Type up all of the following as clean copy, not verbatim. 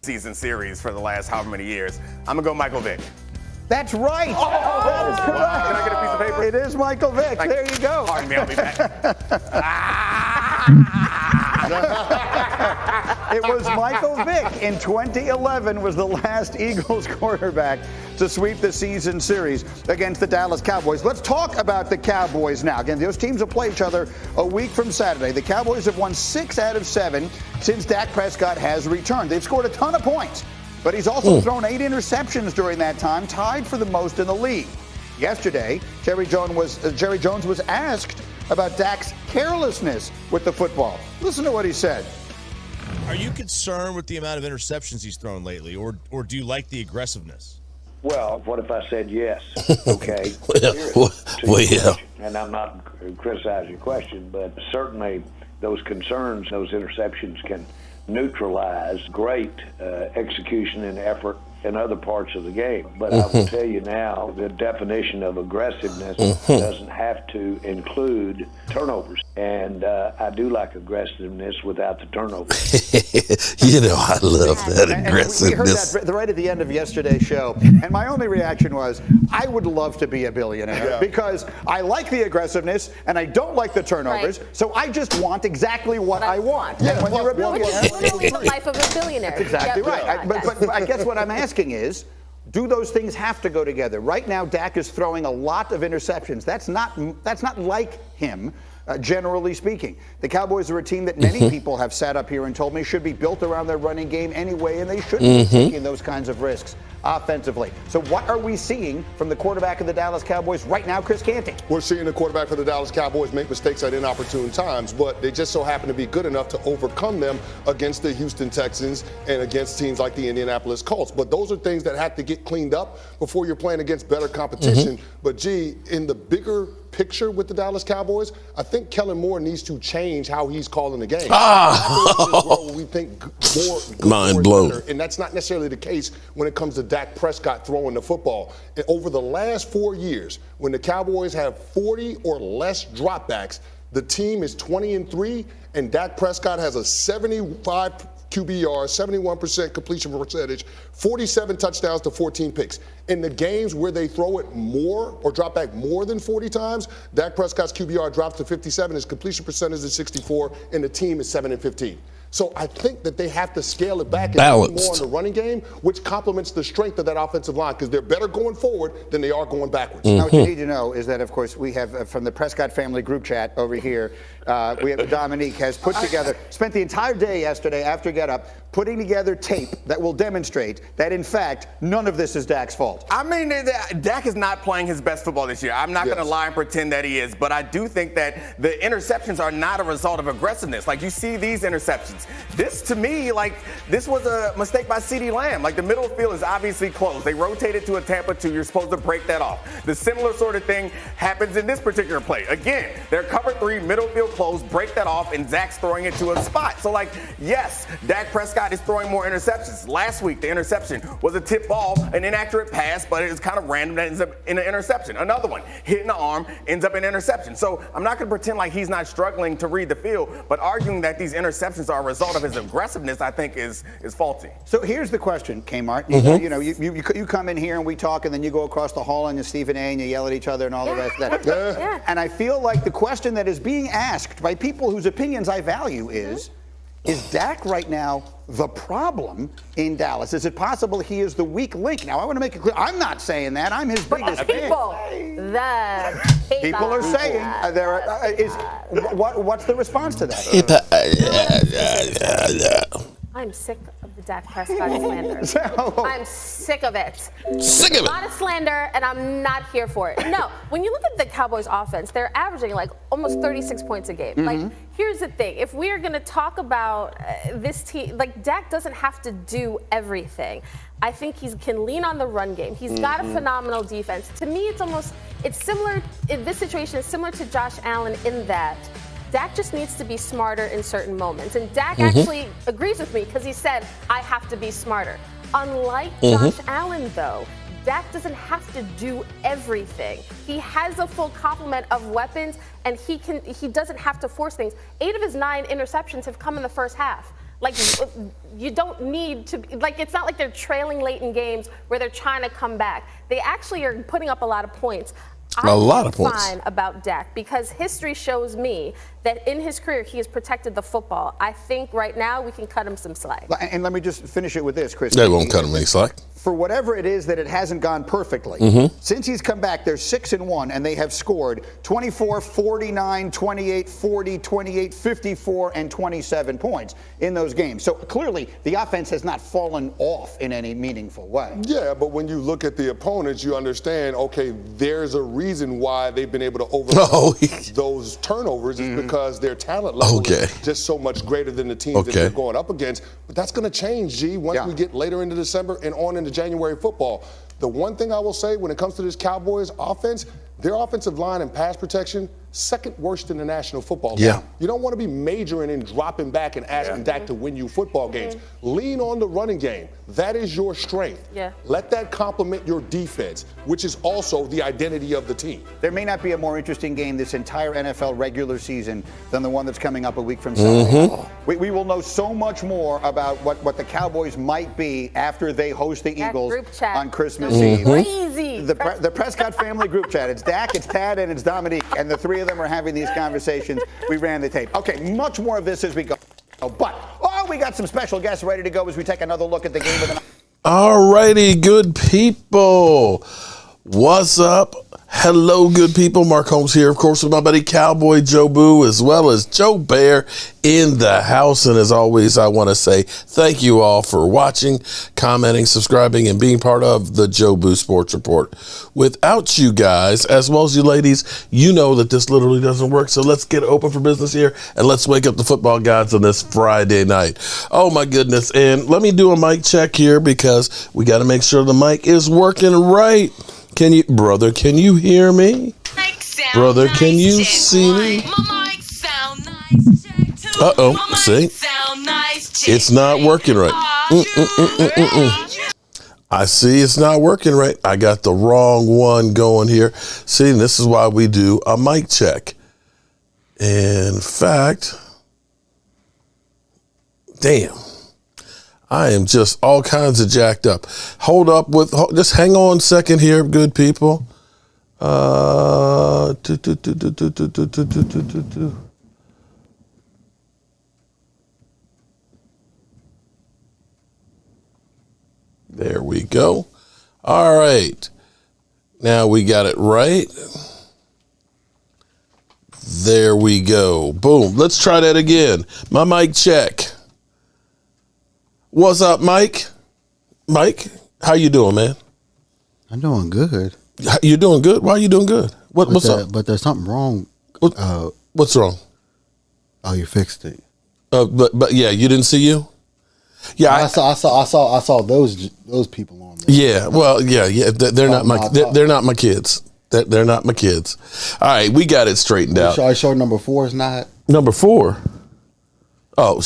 season series for the last however many years. I'm going to go Michael Vick. That's right. That is correct. Can I get a piece of paper? It is Michael Vick. There you go. Pardon me, I'll be back. It was Michael Vick in 2011 was the last Eagles quarterback to sweep the season series against the Dallas Cowboys. Let's talk about the Cowboys now. Again, those teams will play each other a week from Saturday. The Cowboys have won 6 out of 7 since Dak Prescott has returned. They've scored a ton of points, but he's also thrown 8 interceptions during that time, tied for the most in the league. Yesterday, Jerry Jones was asked about Dak's carelessness with the football. Listen to what he said. Are you concerned with the amount of interceptions he's thrown lately, or do you like the aggressiveness? Well, what if I said yes? Okay. Yeah. And I'm not criticizing your question, but certainly those concerns, those interceptions can neutralize great execution and effort in other parts of the game. But I will tell you now, the definition of aggressiveness doesn't have to include turnovers. And I do like aggressiveness without the turnovers. I love that aggressiveness. We heard that right at the end of yesterday's show. And my only reaction was, I would love to be a billionaire because I like the aggressiveness and I don't like the turnovers. Right. So I just want exactly what I want. Yeah, and when you're a billionaire, which is literally the life of a billionaire. That's exactly right. But I guess what I'm asking is, do those things have to go together? Right now, Dak is throwing a lot of interceptions. That's not like him, generally speaking. The Cowboys are a team that many people have sat up here and told me should be built around their running game anyway, and they shouldn't be taking those kinds of risks offensively. So what are we seeing from the quarterback of the Dallas Cowboys right now, Chris Canty? We're seeing the quarterback for the Dallas Cowboys make mistakes at inopportune times, but they just so happen to be good enough to overcome them against the Houston Texans and against teams like the Indianapolis Colts. But those are things that have to get cleaned up before you're playing against better competition. But in the bigger picture with the Dallas Cowboys, I think Kellen Moore needs to change how he's calling the game. We think more mind blown. And that's not necessarily the case when it comes to Dak Prescott throwing the football. And over the last 4 years, when the Cowboys have 40 or less dropbacks, the team is 20-3, and Dak Prescott has a 75 QBR, 71% completion percentage, 47 touchdowns to 14 picks. In the games where they throw it more or drop back more than 40 times, Dak Prescott's QBR drops to 57, his completion percentage is 64, and the team is 7-15. So I think that they have to scale it back and do more on the running game, which complements the strength of that offensive line because they're better going forward than they are going backwards. Now, what you need to know is that, of course, we have from the Prescott family group chat over here, we have Dominique has put together, spent the entire day yesterday after Get Up, putting together tape that will demonstrate that, in fact, none of this is Dak's fault. I mean, Dak is not playing his best football this year. I'm not going to lie and pretend that he is, but I do think that the interceptions are not a result of aggressiveness. Like, you see these interceptions. This, to me, this was a mistake by CeeDee Lamb. Like, the middle field is obviously closed. They rotated to a Tampa 2. You're supposed to break that off. The similar sort of thing happens in this particular play. Again, they're cover 3, middle field closed, break that off, and Dak's throwing it to a spot. So, yes, Dak Prescott is throwing more interceptions. Last week, the interception was a tip ball, an inaccurate pass, but it was kind of random that ends up in an interception. Another one, hitting the arm, ends up in an interception. So I'm not going to pretend like he's not struggling to read the field, but arguing that these interceptions are a result of his aggressiveness, I think, is faulty. So here's the question, Kmart. You come in here and we talk, and then you go across the hall and you Stephen A. and you yell at each other and all the rest of that. And I feel like the question that is being asked by people whose opinions I value is Dak right now the problem in Dallas? Is it possible he is the weak link? Now, I want to make it clear, I'm not saying that. I'm his biggest fan. People are saying what's the response to that? I'm sick of the Dak Prescott slander. I'm sick of it. Sick of it. A lot of slander, and I'm not here for it. No, when you look at the Cowboys offense, they're averaging almost 36 points a game. Here's the thing. If we are going to talk about this team, Dak doesn't have to do everything. I think he can lean on the run game. He's got a phenomenal defense. To me, it's similar, in this situation, it's similar to Josh Allen in that Dak just needs to be smarter in certain moments. And Dak actually agrees with me because he said, I have to be smarter. Unlike Josh Allen, though, Dak doesn't have to do everything. He has a full complement of weapons, and he doesn't have to force things. 8 of his 9 interceptions have come in the first half. Like, you don't need to, like, it's not like they're trailing late in games where they're trying to come back. They actually are putting up a lot of points. A lot of points. I'm fine about Dak because history shows me that in his career he has protected the football. I think right now we can cut him some slack. And let me just finish it with this, Chris. They won't cut him any slack. For whatever it is that it hasn't gone perfectly, since he's come back, they're 6-1, and they have scored 24, 49, 28, 40, 28, 54, and 27 points in those games. So clearly, the offense has not fallen off in any meaningful way. Yeah, but when you look at the opponents, you understand, okay, there's a reason why they've been able to overcome those turnovers is because their talent level is just so much greater than the teams that they're going up against. But that's going to change, G, once we get later into December and on into January football. The one thing I will say when it comes to this Cowboys offense, their offensive line and pass protection, second worst in the National Football League. You don't want to be majoring and dropping back and asking Dak to win you football games. Lean on the running game. That is your strength. Let that complement your defense, which is also the identity of the team. There may not be a more interesting game this entire NFL regular season than the one that's coming up a week from Saturday. We will know so much more about what the Cowboys might be after they host the Eagles on Christmas Eve. Crazy. The Prescott family group chat. It's Dak, it's Tad, and it's Dominique. And the three of them are having these conversations. We ran the tape. Okay, much more of this as we go. But, we got some special guests ready to go as we take another look at the game of the night. All righty, good people. What's up? Hello, good people. Mark Holmes here, of course, with my buddy Cowboy Joe Boo, as well as Joe Bear in the house. And as always, I want to say thank you all for watching, commenting, subscribing, and being part of the Joe Boo Sports Report. Without you guys, as well as you ladies, you know that this literally doesn't work. So let's get open for business here, and let's wake up the football gods on this Friday night. Oh, my goodness. And let me do a mic check here because we got to make sure the mic is working right. Can you hear me? Brother, can you see me? See? It's not working right. I see it's not working right. I got the wrong one going here. See, this is why we do a mic check. In fact, damn. I am just all kinds of jacked up. Just hang on a second here, good people. There we go. All right. Now we got it right. There we go. Boom. Let's try that again. My mic check. What's up, Mike? Mike, how you doing, man? I'm doing good. You doing good? Why are you doing good? What's up? But there's something wrong. What's wrong? Oh, you fixed it. But yeah, you didn't see you? Yeah, I saw those people on there. Yeah, well, yeah. They're not my kids. They're not my kids. All right, we got it straightened out. Are you sure number 4 is not? Number 4? Oh,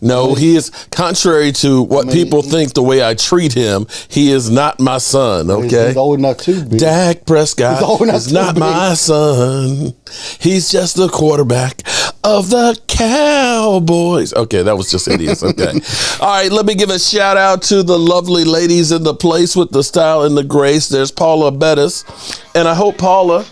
no, he is, contrary to what people think the way I treat him, he is not my son, okay? He's old enough to be. Dak Prescott is not my son. He's just the quarterback of the Cowboys. Okay, that was just idiots, okay. All right, let me give a shout out to the lovely ladies in the place with the style and the grace. There's Paula Bettis, and I hope Paula,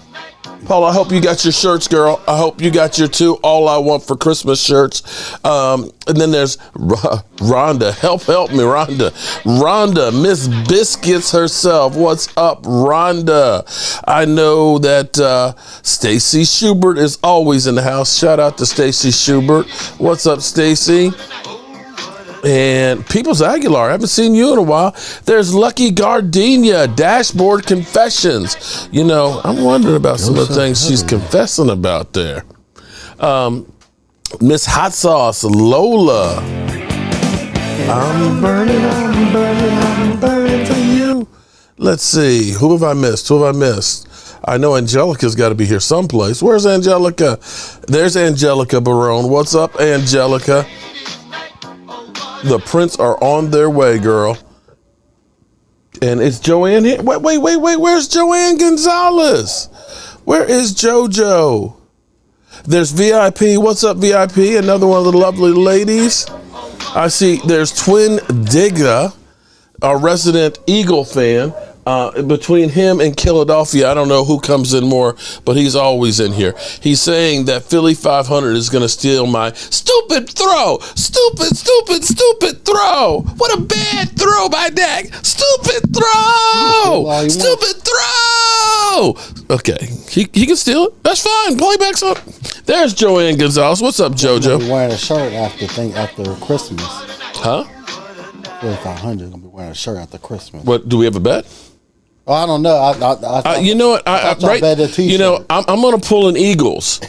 I hope you got your shirts, girl. I hope you got your 2 All I Want for Christmas shirts. And then there's Rhonda. Help me, Rhonda. Rhonda, Miss Biscuits herself. What's up, Rhonda? I know that Stacy Schubert is always in the house. Shout out to Stacy Schubert. What's up, Stacy? And Peoples Aguilar, I haven't seen you in a while. There's Lucky Gardenia, Dashboard Confessions. You know, I'm wondering about some of the things she's confessing about there. Miss Hot Sauce, Lola. I'm burning for you. Let's see, who have I missed? I know Angelica's got to be here someplace. Where's Angelica? There's Angelica Barone. What's up, Angelica? The Prince are on their way, girl. And it's Joanne here. Wait. Where's Joanne Gonzalez? Where is JoJo? There's VIP. What's up, VIP? Another one of the lovely ladies. I see there's Twin Digga, our resident Eagle fan. Between him and Philadelphia, I don't know who comes in more, but he's always in here. He's saying that Philly 500 is going to steal my stupid throw. Stupid throw. What a bad throw by Dak. Stupid throw. Stupid throw. Okay, he can steal it. That's fine. Playback's up. There's Joanne Gonzalez. What's up, JoJo? Be wearing a shirt after Christmas. Huh? Philly 500 gonna be wearing a shirt after Christmas. What, do we have a bet? Oh, I don't know. I You know what? I'm going to pull an Eagles.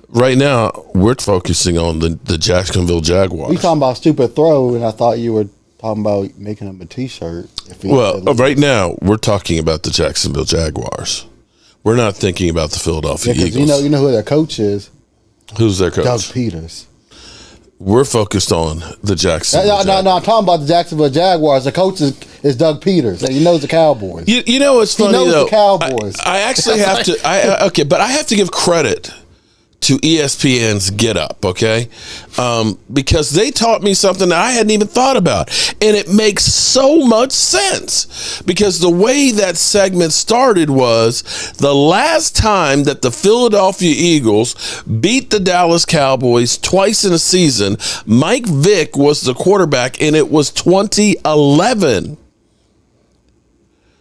Right now, we're focusing on the Jacksonville Jaguars. We talking about stupid throw, and I thought you were talking about making him a T-shirt. Well, right now, we're talking about the Jacksonville Jaguars. We're not thinking about the Philadelphia Eagles. You know who their coach is? Who's their coach? Doug Peters. We're focused on the Jacksonville. No, I'm talking about the Jacksonville Jaguars. The coach is Doug Peters, and he knows the Cowboys. You know what's funny, he knows though? the Cowboys. I actually have to. But I have to give credit to ESPN's Get Up, okay? Because they taught me something that I hadn't even thought about. And it makes so much sense. Because the way that segment started was the last time that the Philadelphia Eagles beat the Dallas Cowboys twice in a season, Mike Vick was the quarterback, and it was 2011.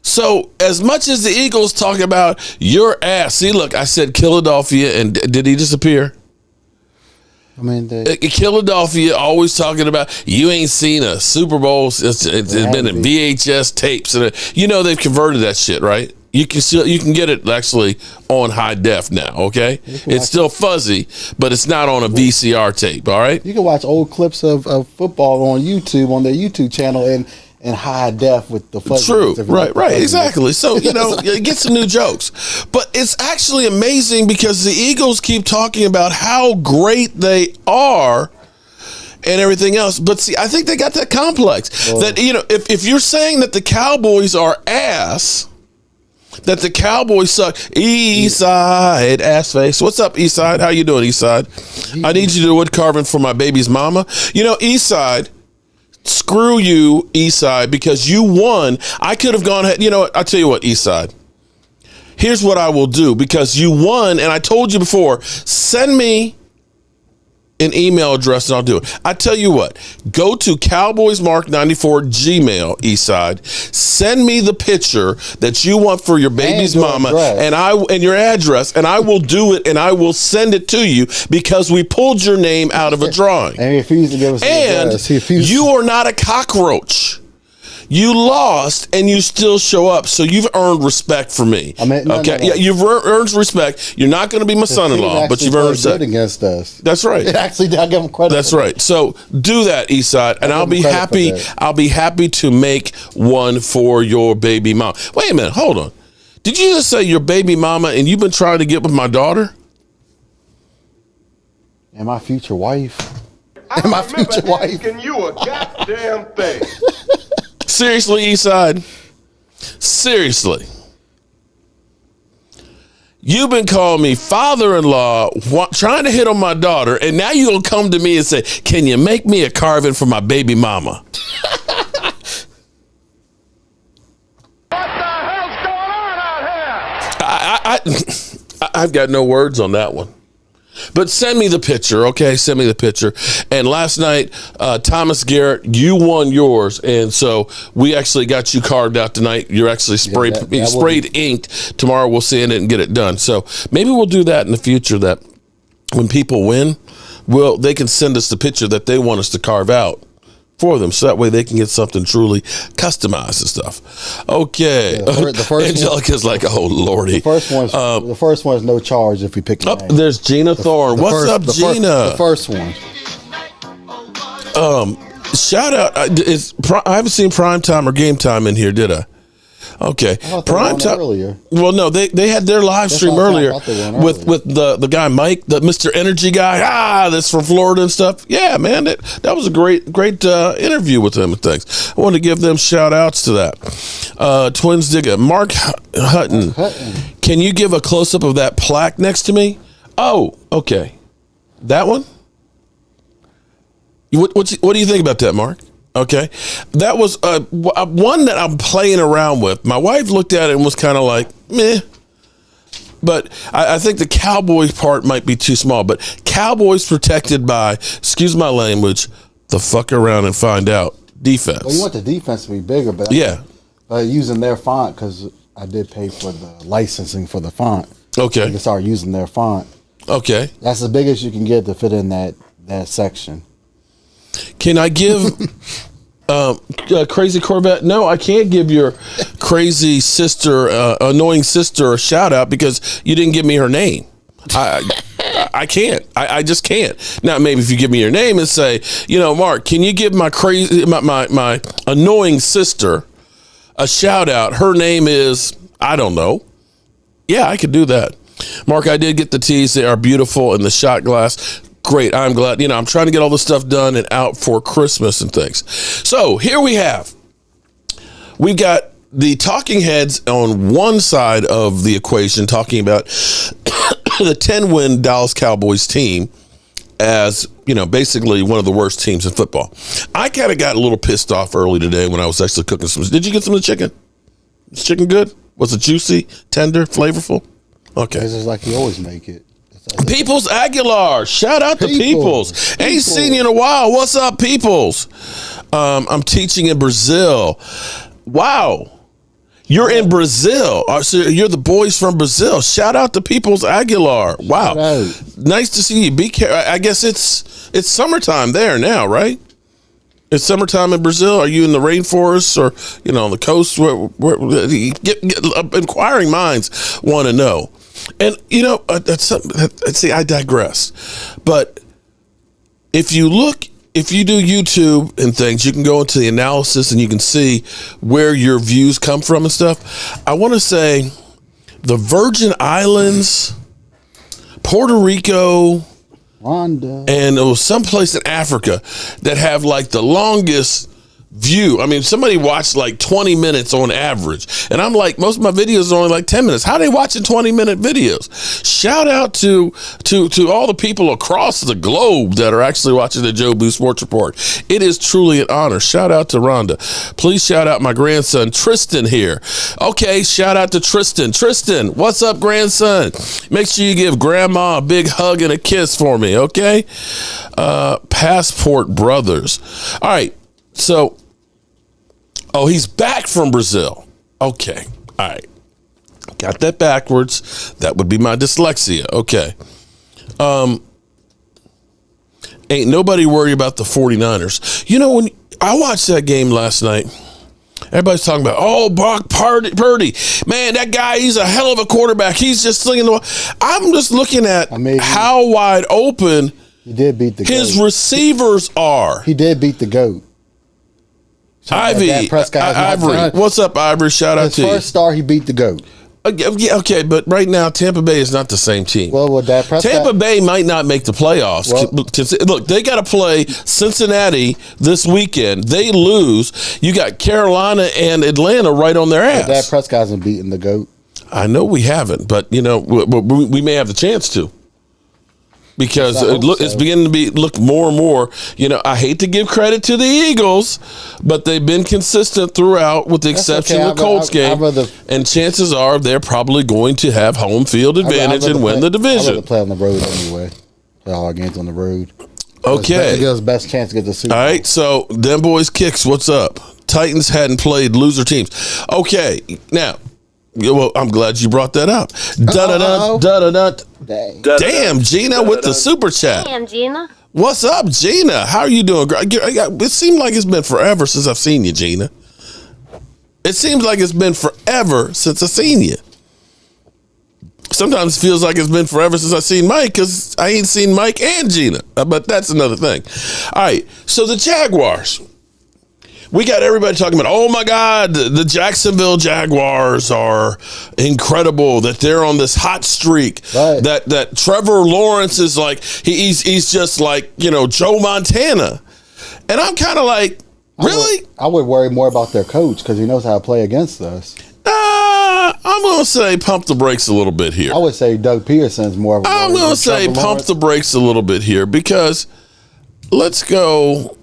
So as much as the Eagles talk about your ass, see, look, I said Philadelphia, and did he disappear? I mean, Philadelphia always talking about you ain't seen a Super Bowl. It's been in VHS tapes, and they've converted that shit, right? You can get it actually on high def now. Okay, it's still fuzzy, but it's not on a VCR tape. All right, you can watch old clips of football on YouTube on their YouTube channel and high def with the fuzzy. True, right, exactly. So get some new jokes, but it's actually amazing because the Eagles keep talking about how great they are and everything else. But see, I think they got that complex that if you're saying that the Cowboys are ass, that the Cowboys suck. Eastside ass face. What's up, Eastside? How you doing, Eastside? I need you to do wood carving for my baby's mama. Eastside. Screw you, Eastside, because you won. I could have gone ahead. You know what? I'll tell you what, Eastside. Here's what I will do because you won, and I told you before, send me an email address and I'll do it. I tell you what, go to CowboysMark94 Gmail, Eastside. Send me the picture that you want for your baby's mama and your address, and I will do it and I will send it to you because we pulled your name out of a drawing. And he refused to give us an address. You are not a cockroach. You lost, and you still show up, so you've earned respect for me. No. Yeah, you've earned respect. You're not going to be my son-in-law, but you've earned respect against us. That's right. Actually, I give him credit. That's right. So do that, Eastside, and I'll be happy. I'll be happy to make one for your baby mom. Wait a minute, hold on. Did you just say your baby mama, and you've been trying to get with my daughter? And my future wife. And my future wife. Asking you a goddamn thing. Seriously, Eastside. Seriously. You've been calling me father-in-law, trying to hit on my daughter, and now you're going to come to me and say, can you make me a carving for my baby mama? What the hell's going on out here? I've got no words on that one. But send me the picture, okay? Send me the picture. And last night, Thomas Garrett, you won yours, and so we actually got you carved out tonight. You're actually sprayed inked. Tomorrow we'll sand it and get it done. So maybe we'll do that in the future. That when people win, they can send us the picture that they want us to carve out for them, so that way they can get something truly customized and stuff. Okay. Yeah, the first Angelica's like, oh lordy. The first one is no charge if we pick your name. There's Gina Thorne. What's up, Gina? The first one. Shout out. I haven't seen Prime Time or Game Time in here, did I? Okay. Prime Time earlier. Well, no, they had their live stream earlier with the guy Mike, the Mr. Energy guy. That's from Florida and stuff. Yeah, man, that was a great interview with them and things. I wanted to give them shout outs to that. Twins Digger, Mark Hutton. Can you give a close up of that plaque next to me? Oh, okay. That one? What do you think about that, Mark? Okay. That was one that I'm playing around with. My wife looked at it and was kind of like, meh. But I think the Cowboys part might be too small. But Cowboys protected by, excuse my language, the fuck around and find out defense. Well, you want the defense to be bigger, but yeah, using their font, because I did pay for the licensing for the font. Okay. You can start using their font. Okay. That's the biggest you can get to fit in that section. Can I give Crazy Corvette? No, I can't give your crazy sister, annoying sister, a shout out because you didn't give me her name. I can't. I just can't. Now, maybe if you give me your name and say, Mark, can you give my my annoying sister a shout out? Her name is, I don't know. Yeah, I could do that. Mark, I did get the tees. They are beautiful in the shot glass. Great. I'm glad. I'm trying to get all this stuff done and out for Christmas and things. So here we've got the talking heads on one side of the equation talking about the 10-win Dallas Cowboys team as, basically one of the worst teams in football. I kind of got a little pissed off early today when I was actually cooking some. Did you get some of the chicken? Is chicken good? Was it juicy, tender, flavorful? Okay. It's just like you always make it. Peoples Aguilar, shout out to Peoples. Ain't seen you in a while. What's up, Peoples? I'm teaching in Brazil. Wow, you're in Brazil. So you're the boys from Brazil. Shout out to Peoples Aguilar. Wow, nice to see you. Be careful. I guess it's summertime there now, right? It's summertime in Brazil. Are you in the rainforest or on the coast? Where inquiring minds want to know. And that's something. See, I digress. But if you do YouTube and things, you can go into the analysis and you can see where your views come from and stuff. I want to say the Virgin Islands, Puerto Rico, Rwanda, and it was someplace in Africa that have like the longest view. I mean, somebody watched like 20 minutes on average. And I'm like, most of my videos are only like 10 minutes. How are they watching 20-minute videos? Shout out to all the people across the globe that are actually watching the Joe Boo Sports Report. It is truly an honor. Shout out to Rhonda. Please shout out my grandson, Tristan, here. Okay, shout out to Tristan. Tristan, what's up, grandson? Make sure you give grandma a big hug and a kiss for me, okay? Passport Brothers. All right, so... Oh, he's back from Brazil. Okay. All right. Got that backwards. That would be my dyslexia. Okay. Ain't nobody worried about the 49ers. When I watched that game last night, everybody's talking about, Brock Purdy. Man, that guy, he's a hell of a quarterback. He's just slinging the ball. I'm just looking at how wide open he did beat the his GOAT. Receivers are. He did beat the GOAT. Ivory, what's up, Ivory? Shout out to you. His first star, he beat the GOAT. Yeah, okay, but right now Tampa Bay is not the same team. Well, with Dak Prescott, Tampa Bay might not make the playoffs. Well, look, they got to play Cincinnati this weekend. They lose. You got Carolina and Atlanta right on their ass. Dak Prescott hasn't beaten the GOAT. I know we haven't, but we may have the chance to. Because it's beginning to look more and more. I hate to give credit to the Eagles, but they've been consistent throughout, with the exception of the Colts game. And chances are they're probably going to have home field advantage and win the division. I'd rather play on the road anyway. Play all our games on the road. Okay. It gives us the best chance to get the Super Bowl. All right, so them boys kicks. What's up? Titans hadn't played loser teams. Okay, now. Well, I'm glad you brought that up. Damn, Gina with the super chat. Damn, Gina. What's up, Gina? How are you doing? It seems like it's been forever since I've seen you, Gina. It seems like it's been forever since I've seen you. Sometimes it feels like it's been forever since I've seen Mike because I ain't seen Mike and Gina. But that's another thing. All right, so the Jaguars. We got everybody talking about, oh my God, the Jacksonville Jaguars are incredible, that they're on this hot streak, right. that Trevor Lawrence is like, he's just like, Joe Montana. And I'm kind of like, really? I would worry more about their coach because he knows how to play against us. I'm going to say pump the brakes a little bit here. I would say Doug Pearson's more of a I'm going to say pump the brakes a little bit here because let's go.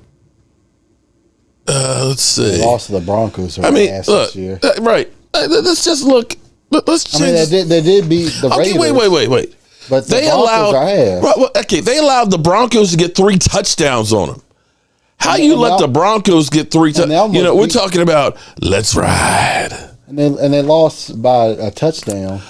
Let's see. They lost to the Broncos. I mean, look, this year. Right. Let's just look. Let's change. I mean, they did beat the Raiders. Wait. But they allowed. They allowed the Broncos to get 3 touchdowns on them. How you let the Broncos get 3 touchdowns? We're talking about let's ride. And they lost by a touchdown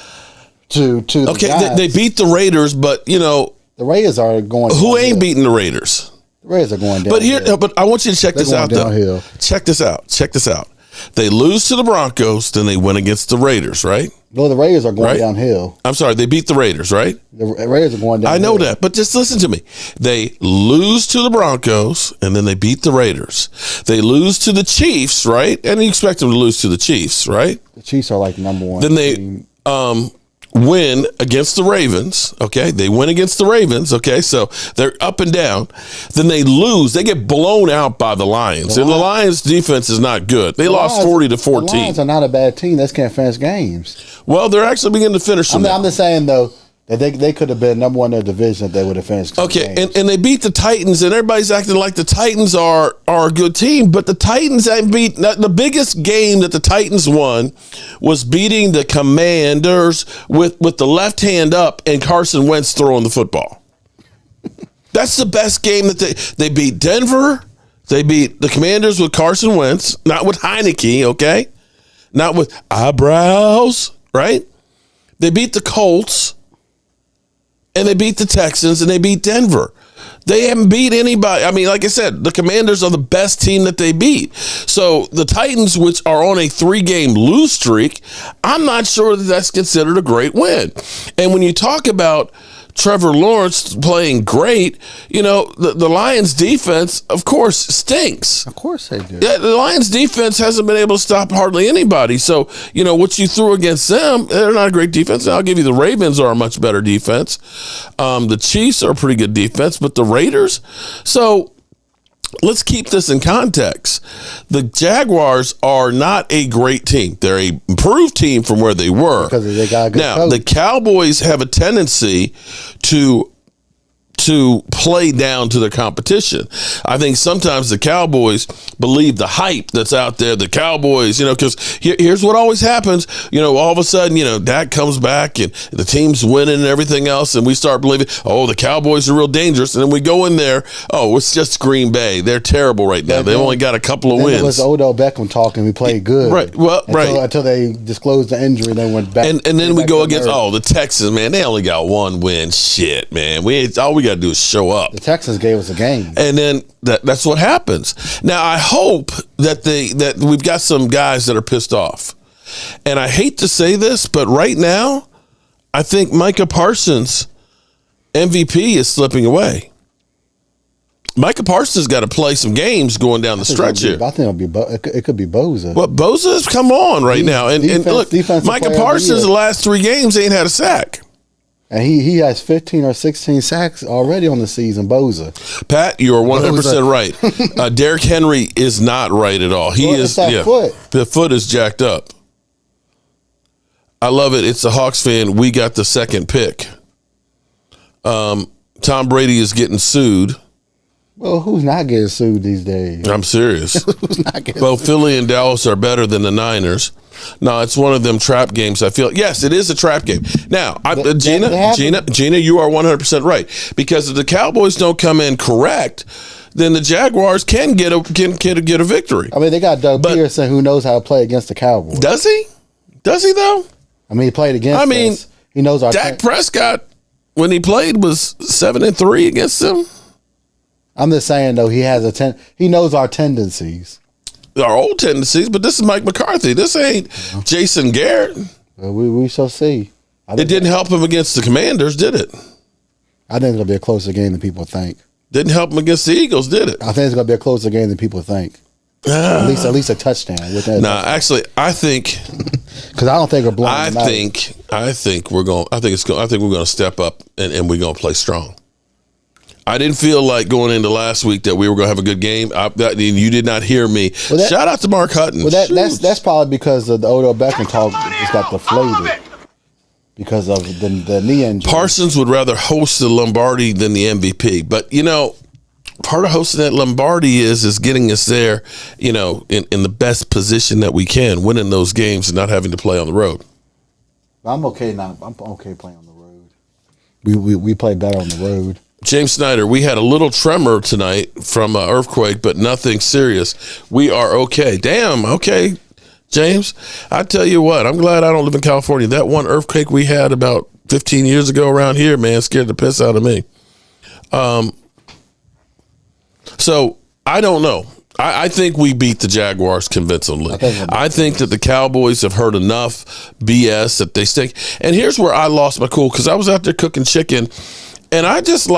to the Giants. They beat the Raiders, but the Raiders are going. Who ain't beating the Raiders? The Raiders are going down. But I want you to check this out. Though. Check this out. They lose to the Broncos, then they win against the Raiders, right? No, the Raiders are going downhill. I'm sorry, they beat the Raiders, right? The Raiders are going downhill. I know that, but just listen to me. They lose to the Broncos, and then they beat the Raiders. They lose to the Chiefs, right? And you expect them to lose to the Chiefs, right? The Chiefs are like number one. Then they team. Win against the Ravens, okay? They win against the Ravens, okay? So they're up and down. Then they lose. They get blown out by the Lions. And the Lions' defense is not good. They lost 40-14. The Lions are not a bad team. They just can't finish games. Well, they're actually beginning to finish them. I'm just saying, though, that they could have been number one in their division if they would have finished. Okay, and they beat the Titans, and everybody's acting like the Titans are a good team, but the Titans ain't beat. The biggest game that the Titans won was beating the Commanders with the left hand up and Carson Wentz throwing the football. That's the best game that they beat Denver. They beat the Commanders with Carson Wentz, not with Heineke, okay? Not with eyebrows, right? They beat the Colts. And they beat the Texans, and they beat Denver. They haven't beat anybody. I mean, like I said, the Commanders are the best team that they beat. So the Titans, which are on a 3-game lose streak, I'm not sure that that's considered a great win. And when you talk about Trevor Lawrence playing great, the Lions defense, of course, stinks. Of course they do. Yeah, the Lions defense hasn't been able to stop hardly anybody. So, what you threw against them, they're not a great defense. I'll give you the Ravens are a much better defense. The Chiefs are a pretty good defense, but the Raiders. So let's keep this in context. The Jaguars are not a great team. They're a improved team from where they were. Because they got a good coach. The Cowboys have a tendency to play down to their competition. I think sometimes the Cowboys believe the hype that's out there. The Cowboys, because here's what always happens. All of a sudden, Dak comes back and the team's winning and everything else, and we start believing, the Cowboys are real dangerous. And then we go in there, it's just Green Bay. They're terrible right now. They've only got a couple of wins. It was Odell Beckham talking. We played good. Right. Well, until they disclosed the injury, and then went back. And then we go against the Texans. Man, they only got 1 win. Shit, man. All we got to do is show up. The Texans gave us a game, and then that's what happens. Now I hope that we've got some guys that are pissed off, and I hate to say this, but right now I think Micah Parsons' MVP is slipping away. Micah Parsons got to play some games going down the stretch here. I think it could be Bosa. Well, Bosa's come on right now, and look, Micah Parsons the last 3 games ain't had a sack. And he has 15 or 16 sacks already on the season, Bosa. Pat, you are 100% right. Derrick Henry is not right at all. Foot. The foot is jacked up. I love it. It's a Hawks fan. We got the 2nd pick. Tom Brady is getting sued. Well, who's not getting sued these days? I'm serious. Who's not getting Both sued? Philly and Dallas are better than the Niners. No, it's one of them trap games. I feel yes, it is a trap game. Now, Gina, you are 100% right, because if the Cowboys don't come in correct, then the Jaguars can get a victory. I mean, they got Doug Pearson, who knows how to play against the Cowboys. Does he? Does he though? I mean, he played against. us. He knows our. Dak Prescott, when he played, was 7-3 against them. I'm just saying though, he has he knows our tendencies. Our old tendencies, but this is Mike McCarthy. This ain't Jason Garrett. We shall see. It didn't help him against the Commanders, did it? I think it'll be a closer game than people think. Didn't help him against the Eagles, did it? I think it's going to be a closer game than people think. At least a touchdown. Actually, I think because I don't think we're blowing. I think we're going to step up and we're going to play strong. I didn't feel like going into last week that we were going to have a good game. You did not hear me. Shout out to Mark Hutton. Well, that's probably because of the Odell Beckham talk just got deflated because of the knee injury. Parsons would rather host the Lombardi than the MVP. But, part of hosting that Lombardi is getting us there, in the best position that we can, winning those games and not having to play on the road. I'm okay now. I'm okay playing on the road. We play better on the road. James Snyder, we had a little tremor tonight from an earthquake, but nothing serious. We are okay. Damn, okay, James. I tell you what, I'm glad I don't live in California. That one earthquake we had about 15 years ago around here, man, scared the piss out of me. So I don't know. I think we beat the Jaguars convincingly. I think that the Cowboys have heard enough BS that they stink. And here's where I lost my cool, because I was out there cooking chicken, and I just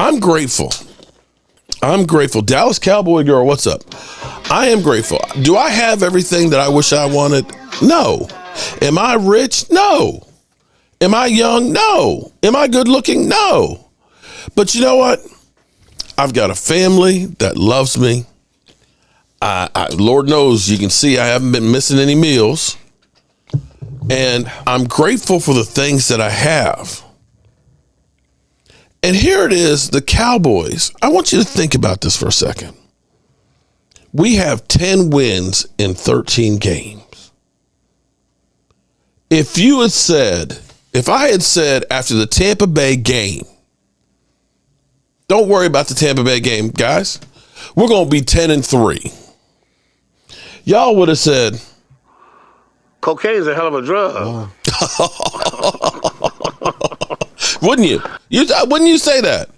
I'm grateful. I'm grateful. Dallas Cowboy girl, what's up? I am grateful. Do I have everything that I wish I wanted? No. Am I rich? No. Am I young? No. Am I good looking? No. But you know what? I've got a family that loves me. Lord knows, you can see I haven't been missing any meals. And I'm grateful for the things that I have. And here it is, the Cowboys. I want you to think about this for a second. We have 10 wins in 13 games. If I had said after the Tampa Bay game, don't worry about the Tampa Bay game, guys, we're going to be 10-3. Y'all would have said, cocaine's a hell of a drug. Wouldn't you? Wouldn't you say that?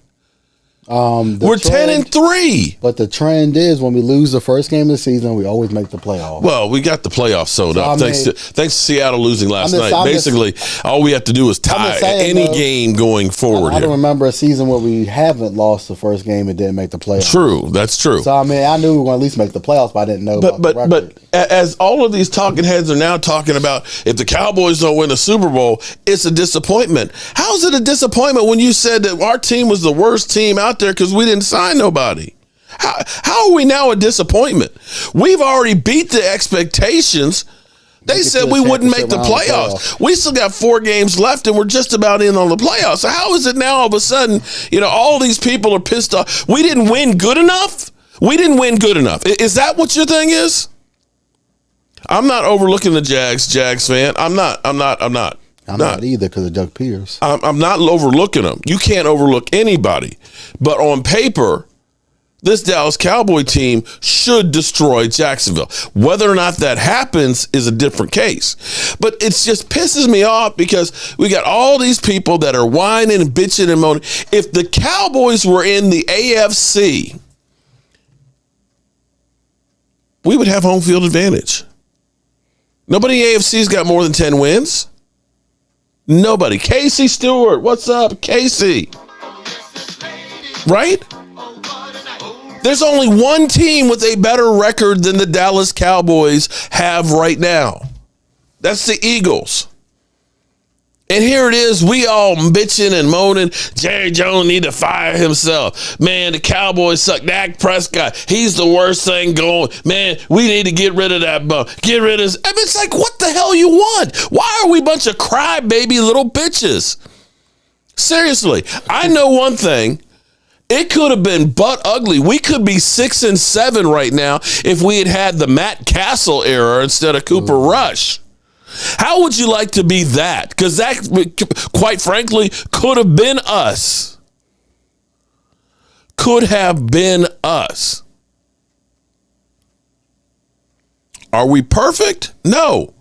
We're 10-3. But the trend is when we lose the first game of the season, we always make the playoffs. Well, we got the playoffs sewed up. Thanks to Seattle losing last night. Basically, all we have to do is tie any game going forward. I don't remember a season where we haven't lost the first game and didn't make the playoffs. True, that's true. So I knew we were going to at least make the playoffs, but I didn't know. But as all of these talking heads are now talking about, if the Cowboys don't win the Super Bowl, it's a disappointment. How is it a disappointment when you said that our team was the worst team out there because we didn't sign nobody? How are we now a disappointment? We've already beat the expectations. They said we wouldn't make the playoffs. We still got 4 games left, and we're just about in on the playoffs. So how is it now all of a sudden, all these people are pissed off? We didn't win good enough? We didn't win good enough. Is that what your thing is? I'm not overlooking the Jags fan. I'm not. I'm not either because of Doug Pierce. I'm not overlooking them. You can't overlook anybody. But on paper, this Dallas Cowboy team should destroy Jacksonville. Whether or not that happens is a different case. But it just pisses me off because we got all these people that are whining and bitching and moaning. If the Cowboys were in the AFC, we would have home field advantage. Nobody in the AFC's got more than 10 wins. Nobody. Casey Stewart, what's up, Casey? Right? There's only one team with a better record than the Dallas Cowboys have right now. That's the Eagles. And here it is, we all bitching and moaning. Jerry Jones need to fire himself. Man, the Cowboys suck. Dak Prescott, he's the worst thing going. Man, we need to get rid of that bum. Get rid of this. I mean, it's like, what the hell you want? Why are we a bunch of crybaby little bitches? Seriously, I know one thing. It could have been butt ugly. We could be 6-7 right now if we had had the Matt Castle era instead of Cooper Rush. How would you like to be that? Because that, quite frankly, could have been us. Could have been us. Are we perfect? No.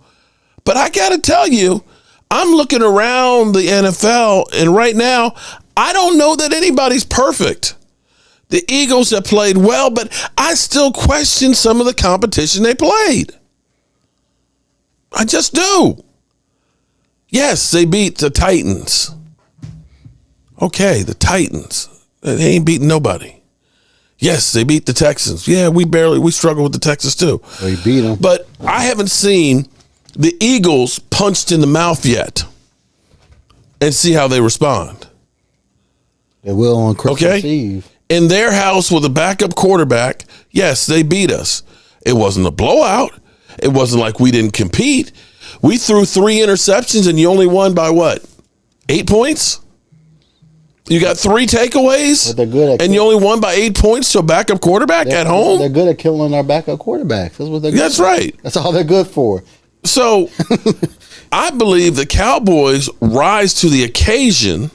But I got to tell you, I'm looking around the NFL, and right now, I don't know that anybody's perfect. The Eagles have played well, but I still question some of the competition they played. I just do. Yes, they beat the Titans. Okay, the Titans. They ain't beating nobody. Yes, they beat the Texans. Yeah, we struggle with the Texans too. We beat them. But I haven't seen the Eagles punched in the mouth yet. and see how they respond. They will on Christmas Eve. In their house with a backup quarterback, yes, they beat us. It wasn't a blowout. It wasn't like we didn't compete. We threw 3 interceptions and you only won by what? 8 points? You got 3 takeaways? But they're good at and you only won by 8 points to a backup quarterback at home? They're good at killing our backup quarterbacks. That's what they're good That's for. right. That's all they're good for. So I believe the Cowboys rise to the occasion.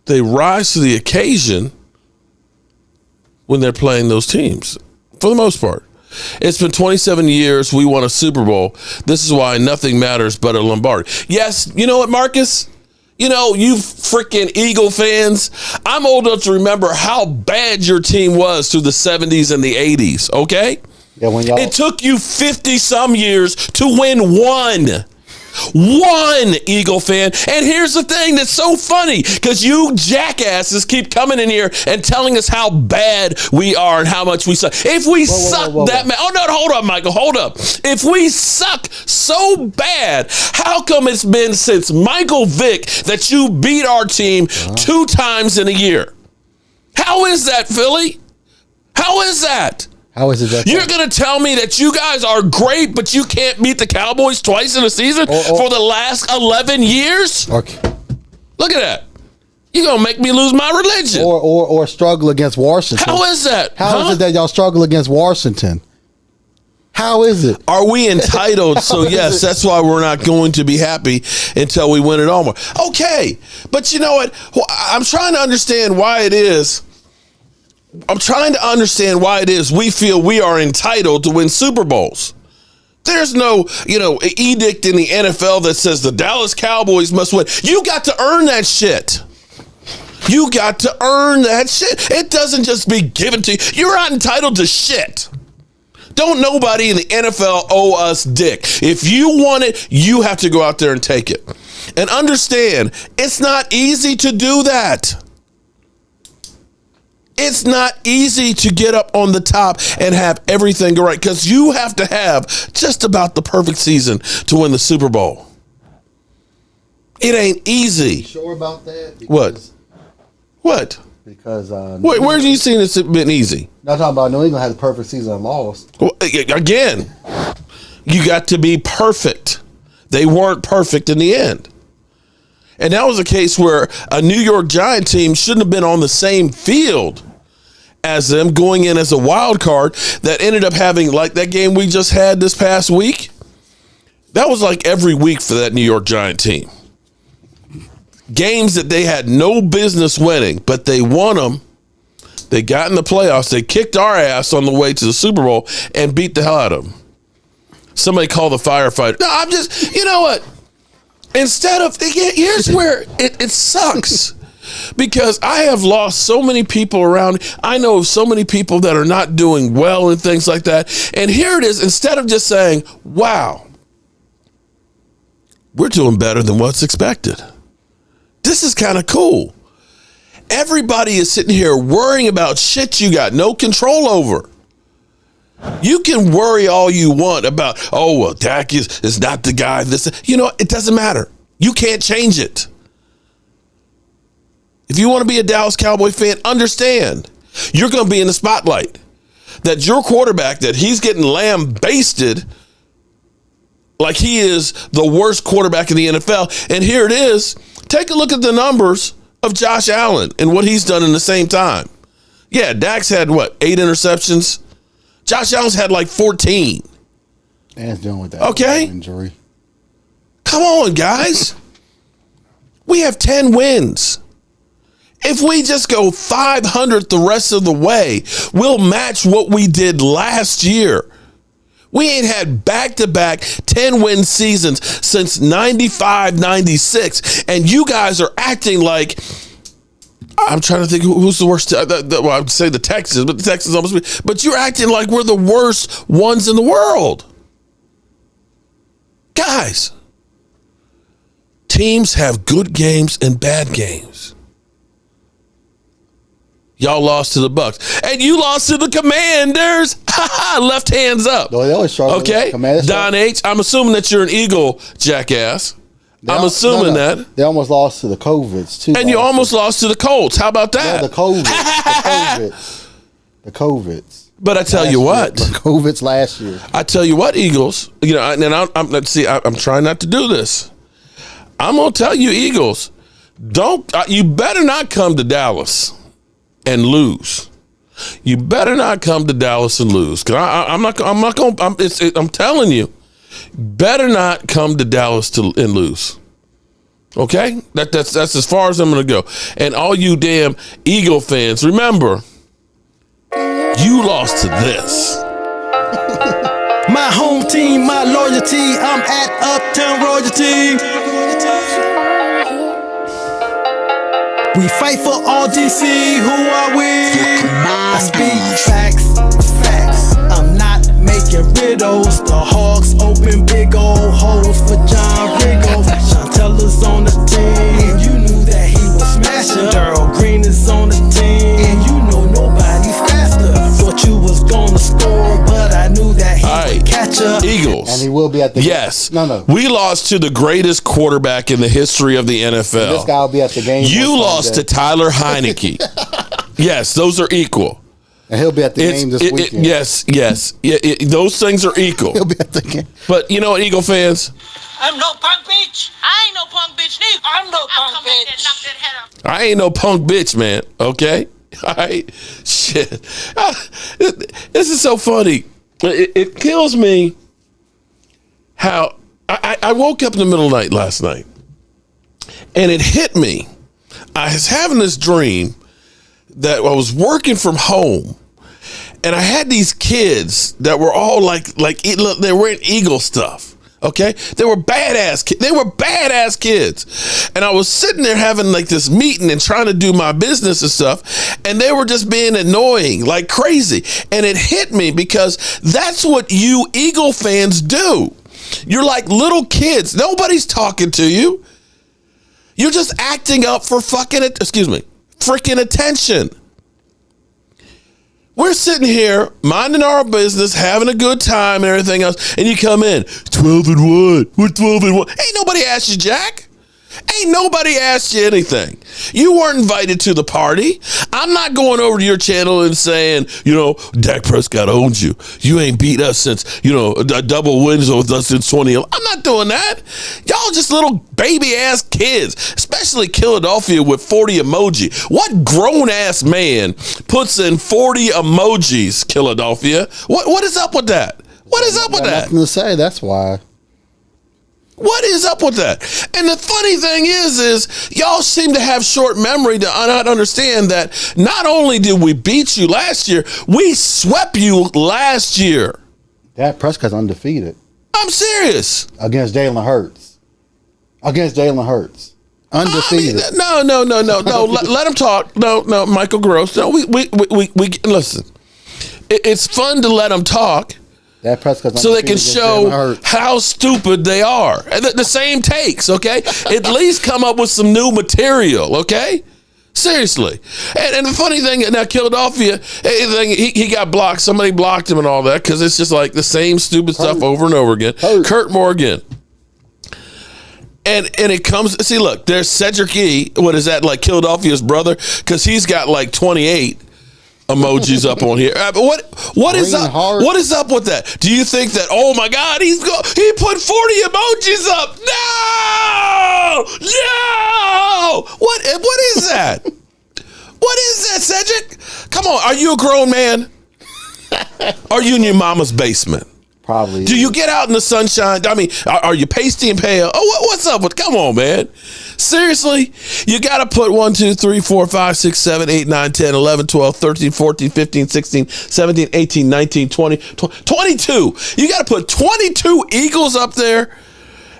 They rise to the occasion when they're playing those teams, for the most part. It's been 27 years. We won a Super Bowl. This is why nothing matters but a Lombardi. Yes, you know what, Marcus? You know, you freaking Eagle fans, I'm old enough to remember how bad your team was through the 70s and the 80s, okay? Yeah, when y'all, it took you 50-some years to win one. One, Eagle fan. And here's the thing that's so funny, because you jackasses keep coming in here and telling us how bad we are and how much we suck. If we suck that bad, oh no, hold up, Michael, hold up. If we suck so bad, how come it's been since Michael Vick that you beat our team 2 times in a year? How is that, Philly? How is that? How is it that you're going to tell me that you guys are great, but you can't beat the Cowboys twice in a season for the last 11 years? Okay. Look at that. You're going to make me lose my religion. Or struggle against Washington. How is that? How is it that y'all struggle against Washington? How is it? Are we entitled? So, yes, that's why we're not going to be happy until we win it all. Okay. But you know what? I'm trying to understand why it is. We feel we are entitled to win Super Bowls. There's no, edict in the NFL that says the Dallas Cowboys must win. You got to earn that shit. You got to earn that shit. It doesn't just be given to you. You're not entitled to shit. Don't nobody in the NFL owe us dick. If you want it, you have to go out there and take it. And understand, it's not easy to do that. It's not easy to get up on the top and have everything go right, because you have to have just about the perfect season to win the Super Bowl. It ain't easy. You sure about that? What? Because where have you seen it's been easy? Not talking about New England had a perfect season and lost. Well, again, you got to be perfect. They weren't perfect in the end. And that was a case where a New York Giant team shouldn't have been on the same field as them, going in as a wild card, that ended up having, like that game we just had this past week. That was like every week for that New York Giant team. Games that they had no business winning, but they won them. They got in the playoffs. They kicked our ass on the way to the Super Bowl and beat the hell out of them. Somebody call the firefighter. No, I'm just, you know what? Instead of, here's where it sucks, because I have lost so many people around. I know of so many people that are not doing well and things like that. And here it is, instead of just saying, wow, we're doing better than what's expected. This is kind of cool. Everybody is sitting here worrying about shit you got no control over. You can worry all you want about, Dak is not the guy. It doesn't matter. You can't change it. If you want to be a Dallas Cowboy fan, understand you're going to be in the spotlight. That your quarterback, that he's getting lambasted like he is the worst quarterback in the NFL. And here it is. Take a look at the numbers of Josh Allen and what he's done in the same time. Yeah, Dak's had 8 interceptions? Josh Allen's had like 14. And he's dealing with that injury. Come on, guys. We have 10 wins. If we just go 500 the rest of the way, we'll match what we did last year. We ain't had back-to-back 10-win seasons since 95, 96. And you guys are acting like, I'm trying to think who's the worst. Well, I would say the Texans, but the Texans almost. But you're acting like we're the worst ones in the world. Guys, teams have good games and bad games. Y'all lost to the Bucs. And you lost to the Commanders. Left hands up. No, they always struggle. Okay. Don H., I'm assuming that you're an Eagle jackass. I'm assuming that. They almost lost to the COVIDs, too. And you almost lost to the Colts. How about that? Yeah, the COVIDs. The COVIDs. But I tell you what. The COVIDs last year. I tell you what, Eagles. You know, and I'm trying not to do this. I'm going to tell you, Eagles, you better not come to Dallas and lose. You better not come to Dallas and lose. Cause I'm telling you, better not come to Dallas and lose. Okay? That's as far as I'm going to go. And all you damn Eagle fans, remember, you lost to this. My home team, my loyalty. I'm at Uptown Royalty. We fight for all DC. Who are we? I speak facts. I'm not making riddles. The Hawks open big old holes for John Riggle. Chantella's on the team, and you knew that he was smashing. Darryl Green is on the team, and you know nobody's faster. Thought you was gonna score, but I knew that he would catch up. Eagles. And he will be at the Yes. game. No. We lost to the greatest quarterback in the history of the NFL. This guy will be at the game. You lost to Tyler Heineke. Yes, those are equal. And he'll be at the game this weekend. Yes. Those things are equal. He'll be at the game. But you know what, Eagle fans? I'm no punk bitch. I ain't no punk bitch neither. I'm no punk bitch. I ain't no punk bitch, man. Okay? All right? Shit. This is so funny. It kills me how I woke up in the middle of the night last night and it hit me. I was having this dream that I was working from home and I had these kids that were all like they were in Eagle stuff. Okay, they were badass kids, and I was sitting there having like this meeting and trying to do my business and stuff, and they were just being annoying like crazy. And it hit me because that's what you Eagle fans do. You're like little kids. Nobody's talking to you. You're just acting up for freaking attention. We're sitting here minding our business, having a good time and everything else, and you come in 12-1. We're 12-1. Ain't nobody asked you, Jack. Ain't nobody asked you anything. You weren't invited to the party. I'm not going over to your channel and saying, Dak Prescott owns you. You ain't beat us since, a double wins with us since 2011. I'm not doing that. Y'all just little baby ass kids, especially Philadelphia with 40 emoji. What grown ass man puts in 40 emojis, Philadelphia? What is up with that? What is up with that? Nothing to say. That's why. What is up with that? And the funny thing is y'all seem to have short memory to not understand that not only did we beat you last year, we swept you last year. Dak Prescott's undefeated. I'm serious. Against Jalen Hurts. Undefeated. No. Let him talk. No, Michael Gross. No, we listen. It's fun to let them talk. So they can show how stupid they are. And the same takes, okay? At least come up with some new material, okay? Seriously. And the funny thing, now Philadelphia, he got blocked. Somebody blocked him and all that because it's just like the same stupid stuff over and over again. Kurt Morgan. And it comes, see, look, there's Cedric E. What is that, like Philadelphia's brother? Because he's got like 28 emojis up on here. What is up? What is up with that? Do you think that? Oh my God, he put 40 emojis up? No. What is that? What is that, Cedric? Come on, are you a grown man? Are you in your mama's basement? Probably. Do you get out in the sunshine? I mean, are you pasty and pale? Oh, what's up with? Come on, man. Seriously, you got to put 1, 2, 3, 4, 5, 6, 7, 8, 9, 10, 11, 12, 13, 14, 15, 16, 17, 18, 19, 20, 22. You got to put 22 Eagles up there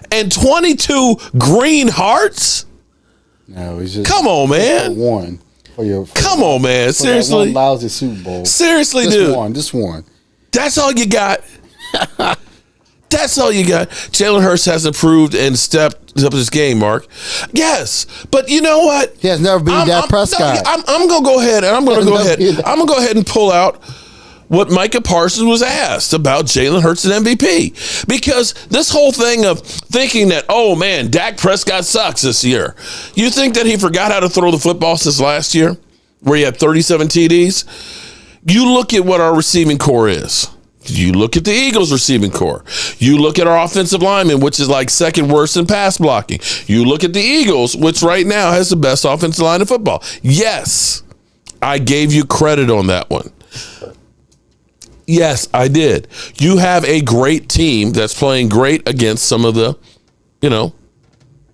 and 22 green hearts? No, he's just. Come on, man. One. Come on, man. Seriously. One lousy Super Bowl. Seriously, dude. Just one. That's all you got. That's all you got. Jalen Hurts has improved and stepped up his game, Mark. Yes, but you know what? He has never been Dak Prescott. I'm gonna go ahead and I'm gonna go ahead and pull out what Micah Parsons was asked about Jalen Hurts and MVP. Because this whole thing of thinking that, oh man, Dak Prescott sucks this year. You think that he forgot how to throw the football since last year, where he had 37 TDs? You look at what our receiving core is. You look at the Eagles receiving core. You look at our offensive lineman, which is like second worst in pass blocking. You look at the Eagles, which right now has the best offensive line in football. Yes, I gave you credit on that one. Yes, I did. You have a great team that's playing great against some of the,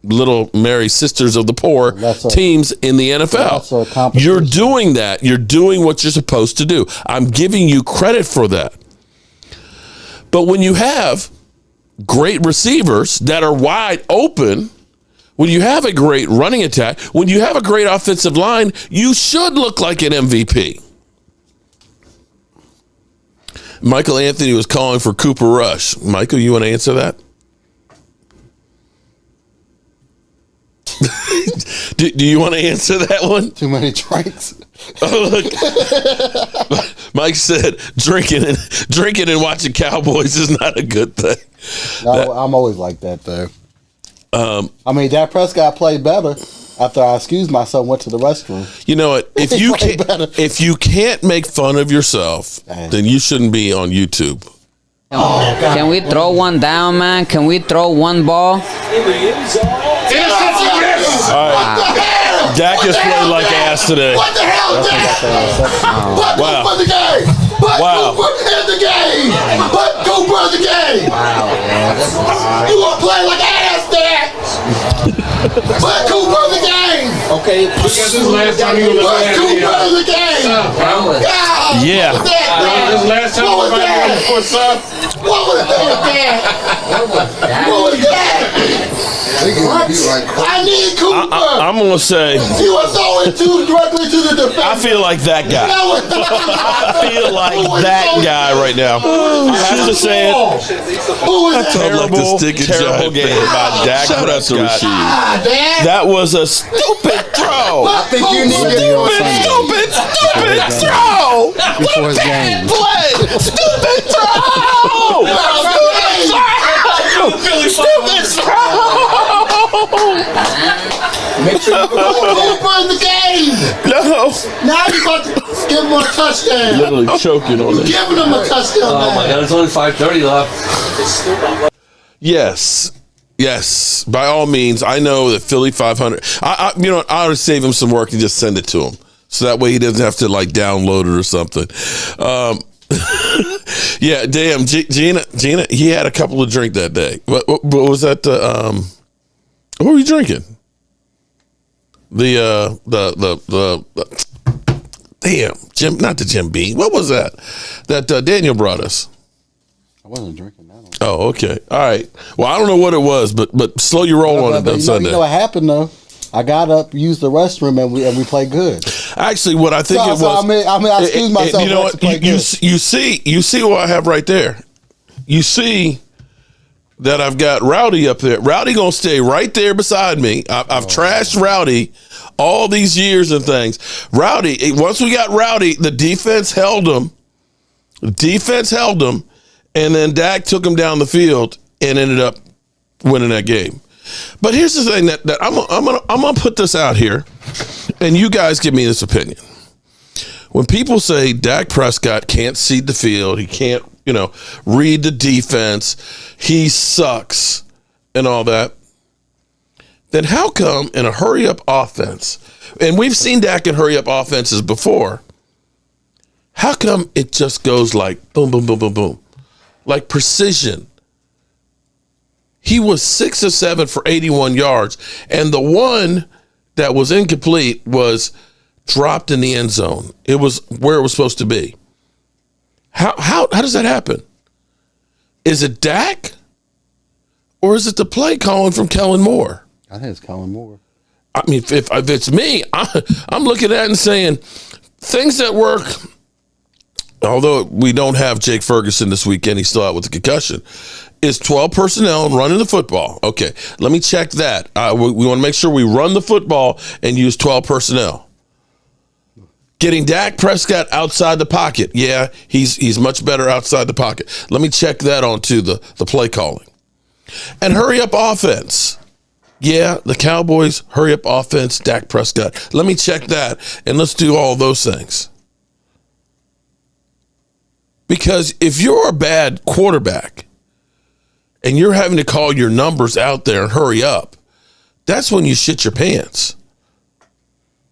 little Mary sisters of the poor teams in the NFL. You're doing that. You're doing what you're supposed to do. I'm giving you credit for that. But when you have great receivers that are wide open, when you have a great running attack, when you have a great offensive line, you should look like an MVP. Michael Anthony was calling for Cooper Rush. Michael, you want to answer that? do you want to answer that one? Too many drinks. Oh, look. Mike said drinking and watching Cowboys is not a good thing. No, I'm always like that, though. Dak Prescott played better after I excused myself and went to the restroom. You know what? If you can't make fun of yourself, then you shouldn't be on YouTube. Oh, can we throw one down, man? Can we throw one ball? All right. Dak has played like ass today. What the hell, Dak? Put Cooper in the game. Put Cooper in the game. Put Cooper in the game. You gonna play like ass, Dak? Put Cooper in the game. Okay. Because this is the last time you were put Cooper in the game. Yeah. This is the last time you were What was that? What was that? I need Cooper. I'm going to say. You were throwing too directly to the defense. I feel like that guy. I feel like that guy right now. I have to say it. A terrible game by Dak Prescott. That was a stupid throw. I think you need to be on Sunday. Stupid throw. Before his game. Stupid throw. Stupid throw. Make sure you put Cooper in the game. No. Now you're about to give him a touchdown. Literally choking on it. Giving him a touchdown. Oh my God! It's only 5:30 left. Yes. By all means, I know that Philly 500. I ought to save him some work and just send it to him, so that way he doesn't have to download it or something. Yeah, damn, Gina, he had a couple of drink that day. What was that? What were you drinking? The damn, Jim, not the Jim Beam. What was that? That Daniel brought us. I wasn't drinking that one. Oh, okay. All right. Well, I don't know what it was, but slow your roll on it on Sunday. You know what happened though? I got up, used the restroom, and we played good. Actually, what I think it was. I excused myself. You know what? You see what I have right there. You see that I've got Rowdy up there. Rowdy gonna stay right there beside me. I've trashed Rowdy all these years and things. Rowdy. Once we got Rowdy, the defense held him. And then Dak took him down the field and ended up winning that game. But here's the thing that I'm gonna put this out here, and you guys give me this opinion. When people say Dak Prescott can't see the field, he can't, read the defense, he sucks, and all that, then how come in a hurry-up offense, and we've seen Dak in hurry-up offenses before, how come it just goes like boom, boom, boom, boom, boom, like precision? He was 6 of 7 for 81 yards, and the one that was incomplete was dropped in the end zone. It was where it was supposed to be. How does that happen? Is it Dak, or is it the play calling from Kellen Moore? I think it's Kellen Moore. I mean, if it's me, I'm looking at it and saying things that work. Although we don't have Jake Ferguson this weekend, he's still out with the concussion. Is 12 personnel and running the football. Okay, let me check that. We want to make sure we run the football and use 12 personnel. Getting Dak Prescott outside the pocket. Yeah, he's much better outside the pocket. Let me check that onto the play calling. And hurry up offense. Yeah, the Cowboys, hurry up offense, Dak Prescott. Let me check that, and let's do all those things. Because if you're a bad quarterback and you're having to call your numbers out there and hurry up, that's when you shit your pants.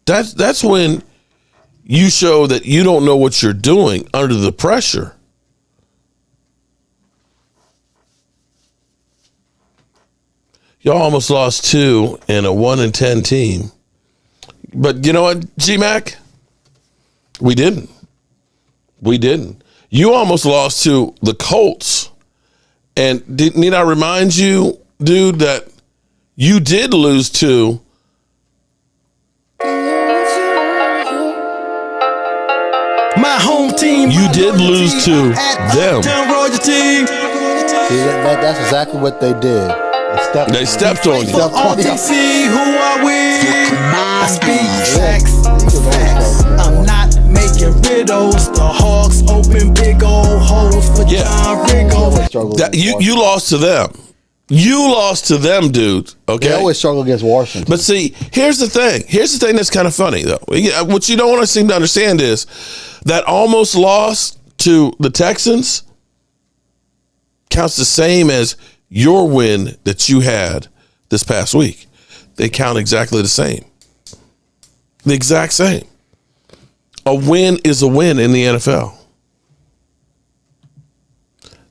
That's when you show that you don't know what you're doing under the pressure. Y'all almost lost 2 in a 1-10 team. But you know what, G-Mac? We didn't. You almost lost to the Colts. And need I remind you, dude, that you did lose to my home team. You did lose to them. See, that's exactly what they did. They stepped on you. RTC, who are we? I speak facts. I'm not making riddles. The Hawks open big old holes for John Riggle. You lost to them. You lost to them, dude. Okay. They always struggle against Washington. But see, here's the thing. Here's the thing that's kind of funny, though. What you don't want to seem to understand is that almost loss to the Texans counts the same as your win that you had this past week. They count exactly the same. The exact same. A win is a win in the NFL.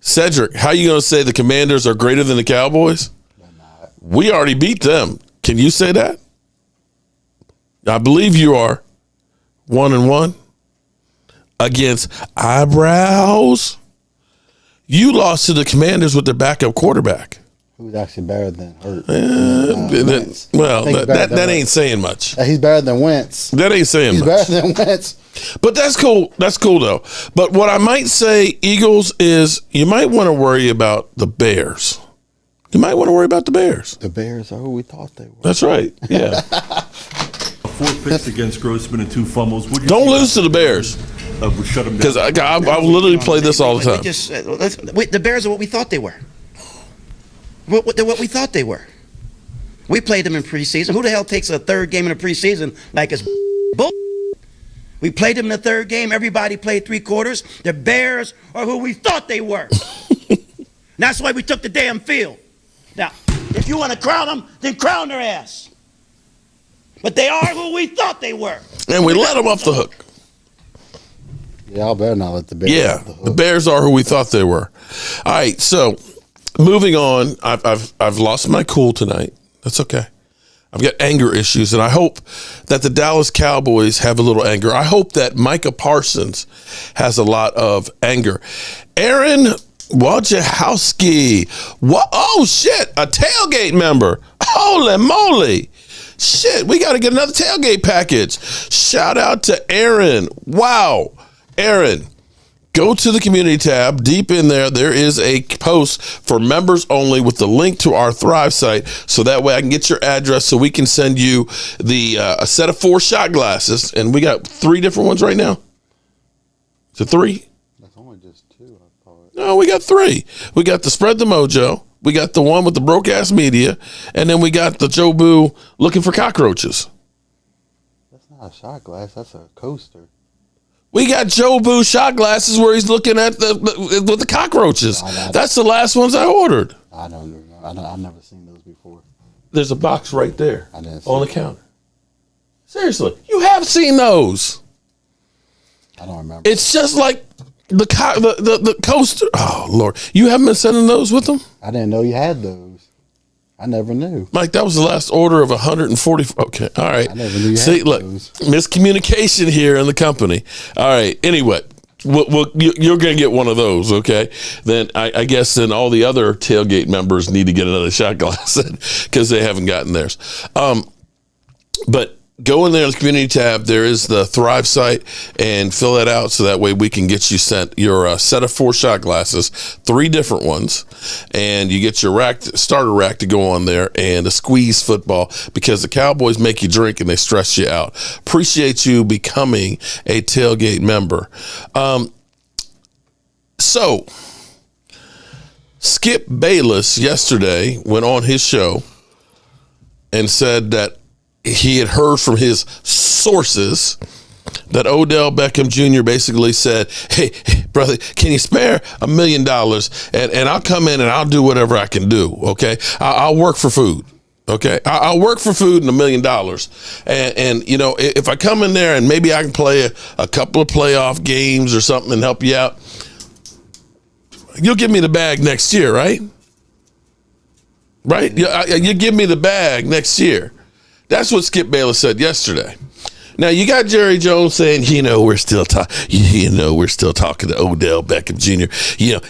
Cedric, how are you going to say the Commanders are greater than the Cowboys? We already beat them. Can you say that? I believe you are 1-1 against eyebrows. You lost to the Commanders with their backup quarterback. Who's actually better than Hurt? That ain't saying much. He's better than Wentz. That ain't saying much. He's better than Wentz. But that's cool. That's cool, though. But what I might say, Eagles, is you might want to worry about the Bears. You might want to worry about the Bears. The Bears are who we thought they were. That's right. Yeah. 4 picks against Grossman and 2 fumbles. Don't lose to the Bears. Shut them down. Because I literally play this all the time. The Bears are what we thought they were. They're what we thought they were. We played them in preseason. Who the hell takes a third game in the preseason like it's bull? We played them in the third game. Everybody played 3 quarters. The Bears are who we thought they were. That's why we took the damn field. Now, if you want to crown them, then crown their ass. But they are who we thought they were. And we let them off the hook. Y'all better not let the Bears off the hook. The Bears are who we thought they were. All right, so moving on. I've lost my cool tonight. That's okay. I've got anger issues, and I hope that the Dallas Cowboys have a little anger. I hope that Micah Parsons has a lot of anger. Aaron Wojciechowski. What? Oh, shit. A tailgate member. Holy moly. Shit, we got to get another tailgate package. Shout out to Aaron. Wow. Aaron, go to the community tab. Deep in there, there is a post for members only with the link to our Thrive site. So that way I can get your address so we can send you a set of 4 shot glasses. And we got 3 different ones right now. Is it 3? That's only just 2, I thought. No, we got 3. We got the Spread the Mojo. We got the one with the broke ass media. And then we got the Joe Boo looking for cockroaches. That's not a shot glass. That's a coaster. We got Joe Boo shot glasses where he's looking at with the cockroaches. That's the last ones I ordered. I've never seen those before. There's a box right there on the counter. Seriously, you have seen those. I don't remember. It's just like the coaster. Oh Lord, you haven't been sending those with them? I didn't know you had those. I never knew. Mike, that was the last order of 140. Okay, all right. I never knew you See, had look, those. miscommunication here in the company. All right. Anyway, you're going to get one of those, okay? Then I guess then all the other tailgate members need to get another shot glass because they haven't gotten theirs. But go in there in the community tab. There is the Thrive site, and fill that out so that way we can get you sent your set of 4 shot glasses, 3 different ones, and you get your starter rack to go on there, and a squeeze football, because the Cowboys make you drink and they stress you out. Appreciate you becoming a Tailgate member. So Skip Bayless yesterday went on his show and said that he had heard from his sources that Odell Beckham Jr. basically said, hey, brother, can you spare $1 million? And I'll come in and I'll do whatever I can do, okay? I'll work for food, okay? I'll work for food and $1 million. And you know, if I come in there and maybe I can play a couple of playoff games or something and help you out, you'll give me the bag next year, right? Right? You give me the bag next year. That's what Skip Bayless said yesterday. Now you got Jerry Jones saying, we're still talking to Odell Beckham Jr.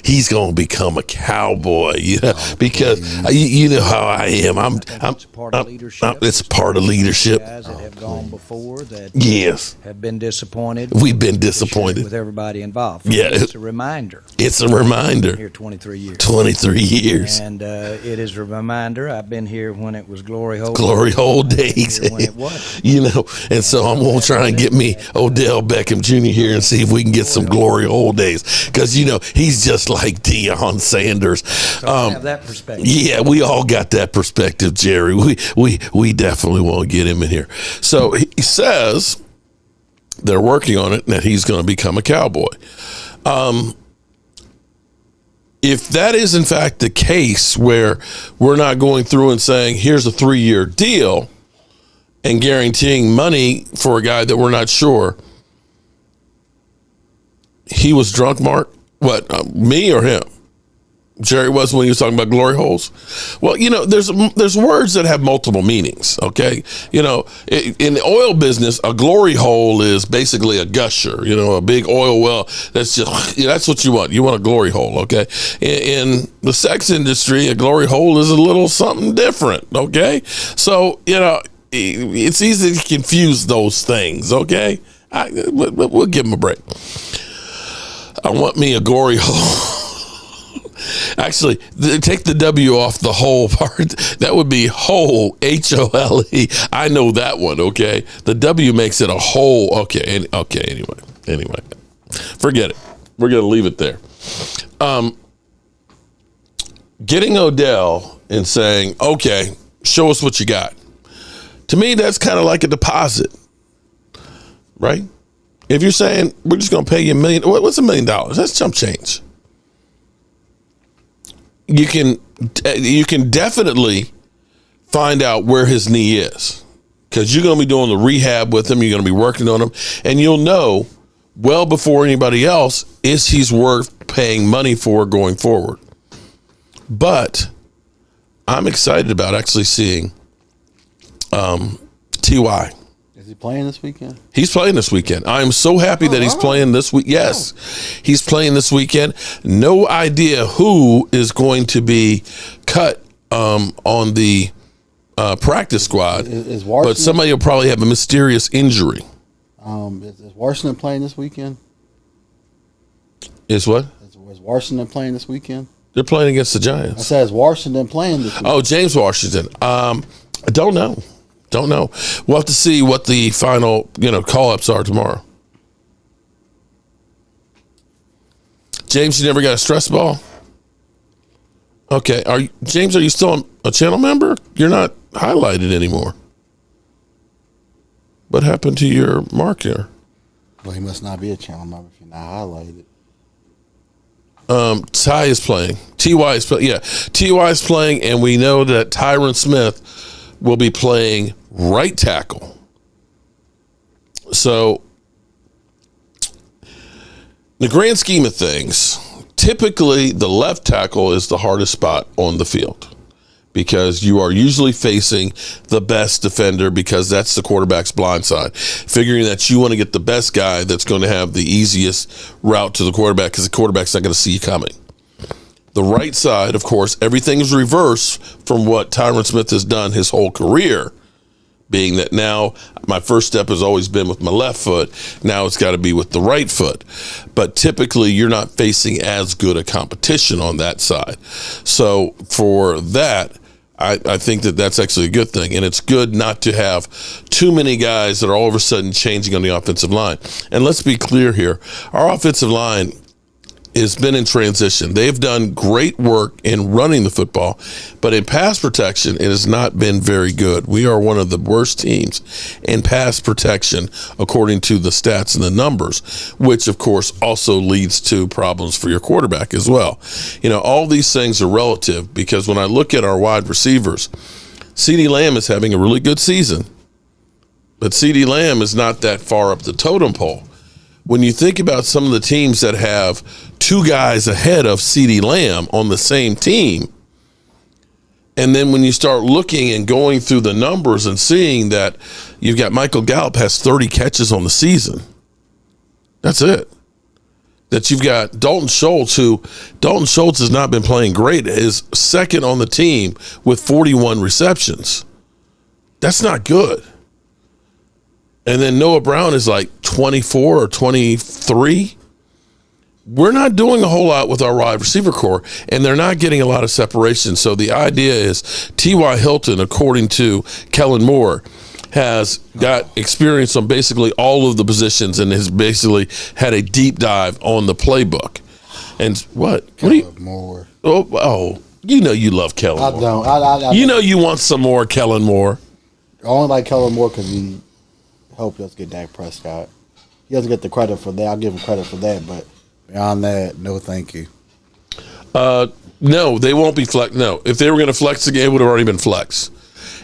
He's going to become a Cowboy, because you know how I am. It's part of leadership. It's part of leadership. Guys that have gone before that have been disappointed. We've been disappointed with everybody involved. Yeah, it's a reminder. It's a reminder. I've been here 23 years. 23 years. And it is a reminder. I've been here when it was glory hole. Glory hole days. When it was. And so I'm going to try and get me Odell Beckham Jr. here and see if we can get some glory hole days, because he's just like Deion Sanders. I have that perspective. Yeah, we all got that perspective, Jerry. We definitely want to get him in here. So he says they're working on it and that he's going to become a Cowboy. If that is in fact the case, where we're not going through and saying here's a 3-year deal and guaranteeing money for a guy that we're not sure. He was drunk, Mark? What, me or him? Jerry was, when he was talking about glory holes? Well, there's words that have multiple meanings, okay? In the oil business, a glory hole is basically a gusher, a big oil well. That's just, that's what you want. You want a glory hole, okay? In the sex industry, a glory hole is a little something different, okay? So, it's easy to confuse those things, okay? We'll give him a break. I want me a glory hole. Actually, take the W off the whole part. That would be whole, H-O-L-E. I know that one, okay? The W makes it a whole. Okay, anyway. Forget it. We're going to leave it there. Getting Odell and saying, okay, show us what you got. To me, that's kind of like a deposit, right? If you're saying we're just going to pay you $1 million, what's $1 million? That's chump change. You can definitely find out where his knee is, because you're going to be doing the rehab with him. You're going to be working on him, and you'll know well before anybody else is he's worth paying money for going forward. But I'm excited about actually seeing T.Y. Is he playing this weekend? He's playing this weekend. I am so happy that he's playing this week. Yes, he's playing this weekend. No idea who is going to be cut on the practice squad, but somebody will probably have a mysterious injury. Is Washington playing this weekend? Is what? Is Washington playing this weekend? They're playing against the Giants. I said, is Washington playing this weekend? Oh, James Washington. I don't know. We'll have to see what the final, call-ups are tomorrow. James, you never got a stress ball? Okay. James, are you still a channel member? You're not highlighted anymore. What happened to your marker? Well, he must not be a channel member if you're not highlighted. Ty is playing. T.Y. is playing. Yeah, T.Y. is playing, and we know that Tyron Smith will be playing right tackle. So, the grand scheme of things, typically the left tackle is the hardest spot on the field, because you are usually facing the best defender, because that's the quarterback's blind side. Figuring that you want to get the best guy that's going to have the easiest route to the quarterback, because the quarterback's not going to see you coming. The right side, of course, everything is reverse from what Tyron Smith has done his whole career, being that now my first step has always been with my left foot. Now it's got to be with the right foot. But typically you're not facing as good a competition on that side. So for that, I think that that's actually a good thing. And it's good not to have too many guys that are all of a sudden changing on the offensive line. And let's be clear here. Our offensive line has been in transition. They've done great work in running the football, but in pass protection, it has not been very good. We are one of the worst teams in pass protection, according to the stats and the numbers, which, of course, also leads to problems for your quarterback as well. You know, all these things are relative because when I look at our wide receivers, CeeDee Lamb is having a really good season, but CeeDee Lamb is not that far up the totem pole. When you think about some of the teams that have two guys ahead of CeeDee Lamb on the same team, and then when you start looking and going through the numbers and seeing that you've got Michael Gallup has 30 catches on the season. That's it. That you've got Dalton Schultz has not been playing great, is second on the team with 41 receptions. That's not good. And then Noah Brown is like 24 or 23. We're not doing a whole lot with our wide receiver core, and they're not getting a lot of separation. So the idea is T.Y. Hilton, according to Kellen Moore, has got experience on basically all of the positions and has basically had a deep dive on the playbook. And what do you Moore? Oh, you know you love Kellen Moore. I don't. I you know you want some more Kellen Moore. I only like Kellen Moore because he helped us get Dak Prescott. He doesn't get the credit for that. I'll give him credit for that, but beyond that, no thank you. No, they won't be flex. No, if they were going to flex the game, it would have already been flex.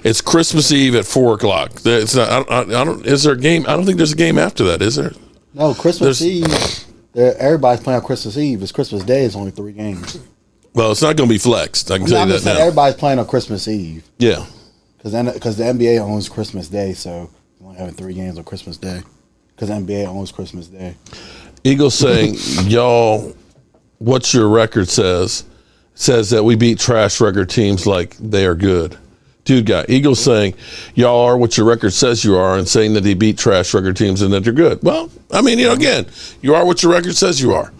It's Christmas Eve at 4:00. It's not. I don't. Is there a game? I don't think there's a game after that. Is there? No, Christmas Eve. Everybody's playing on Christmas Eve. It's Christmas Day. It's only 3 games. Well, it's not going to be flexed. I can tell you that now. Everybody's playing on Christmas Eve. Yeah. Because the NBA owns Christmas Day, so we're only having 3 games on Christmas Day. Because the NBA owns Christmas Day. Eagles saying, y'all, what's your record says that we beat trash record teams like they are good. Dude guy, Eagles saying, y'all are what your record says you are, and saying that they beat trash record teams and that they're good. Well, I mean, again, you are what your record says you are.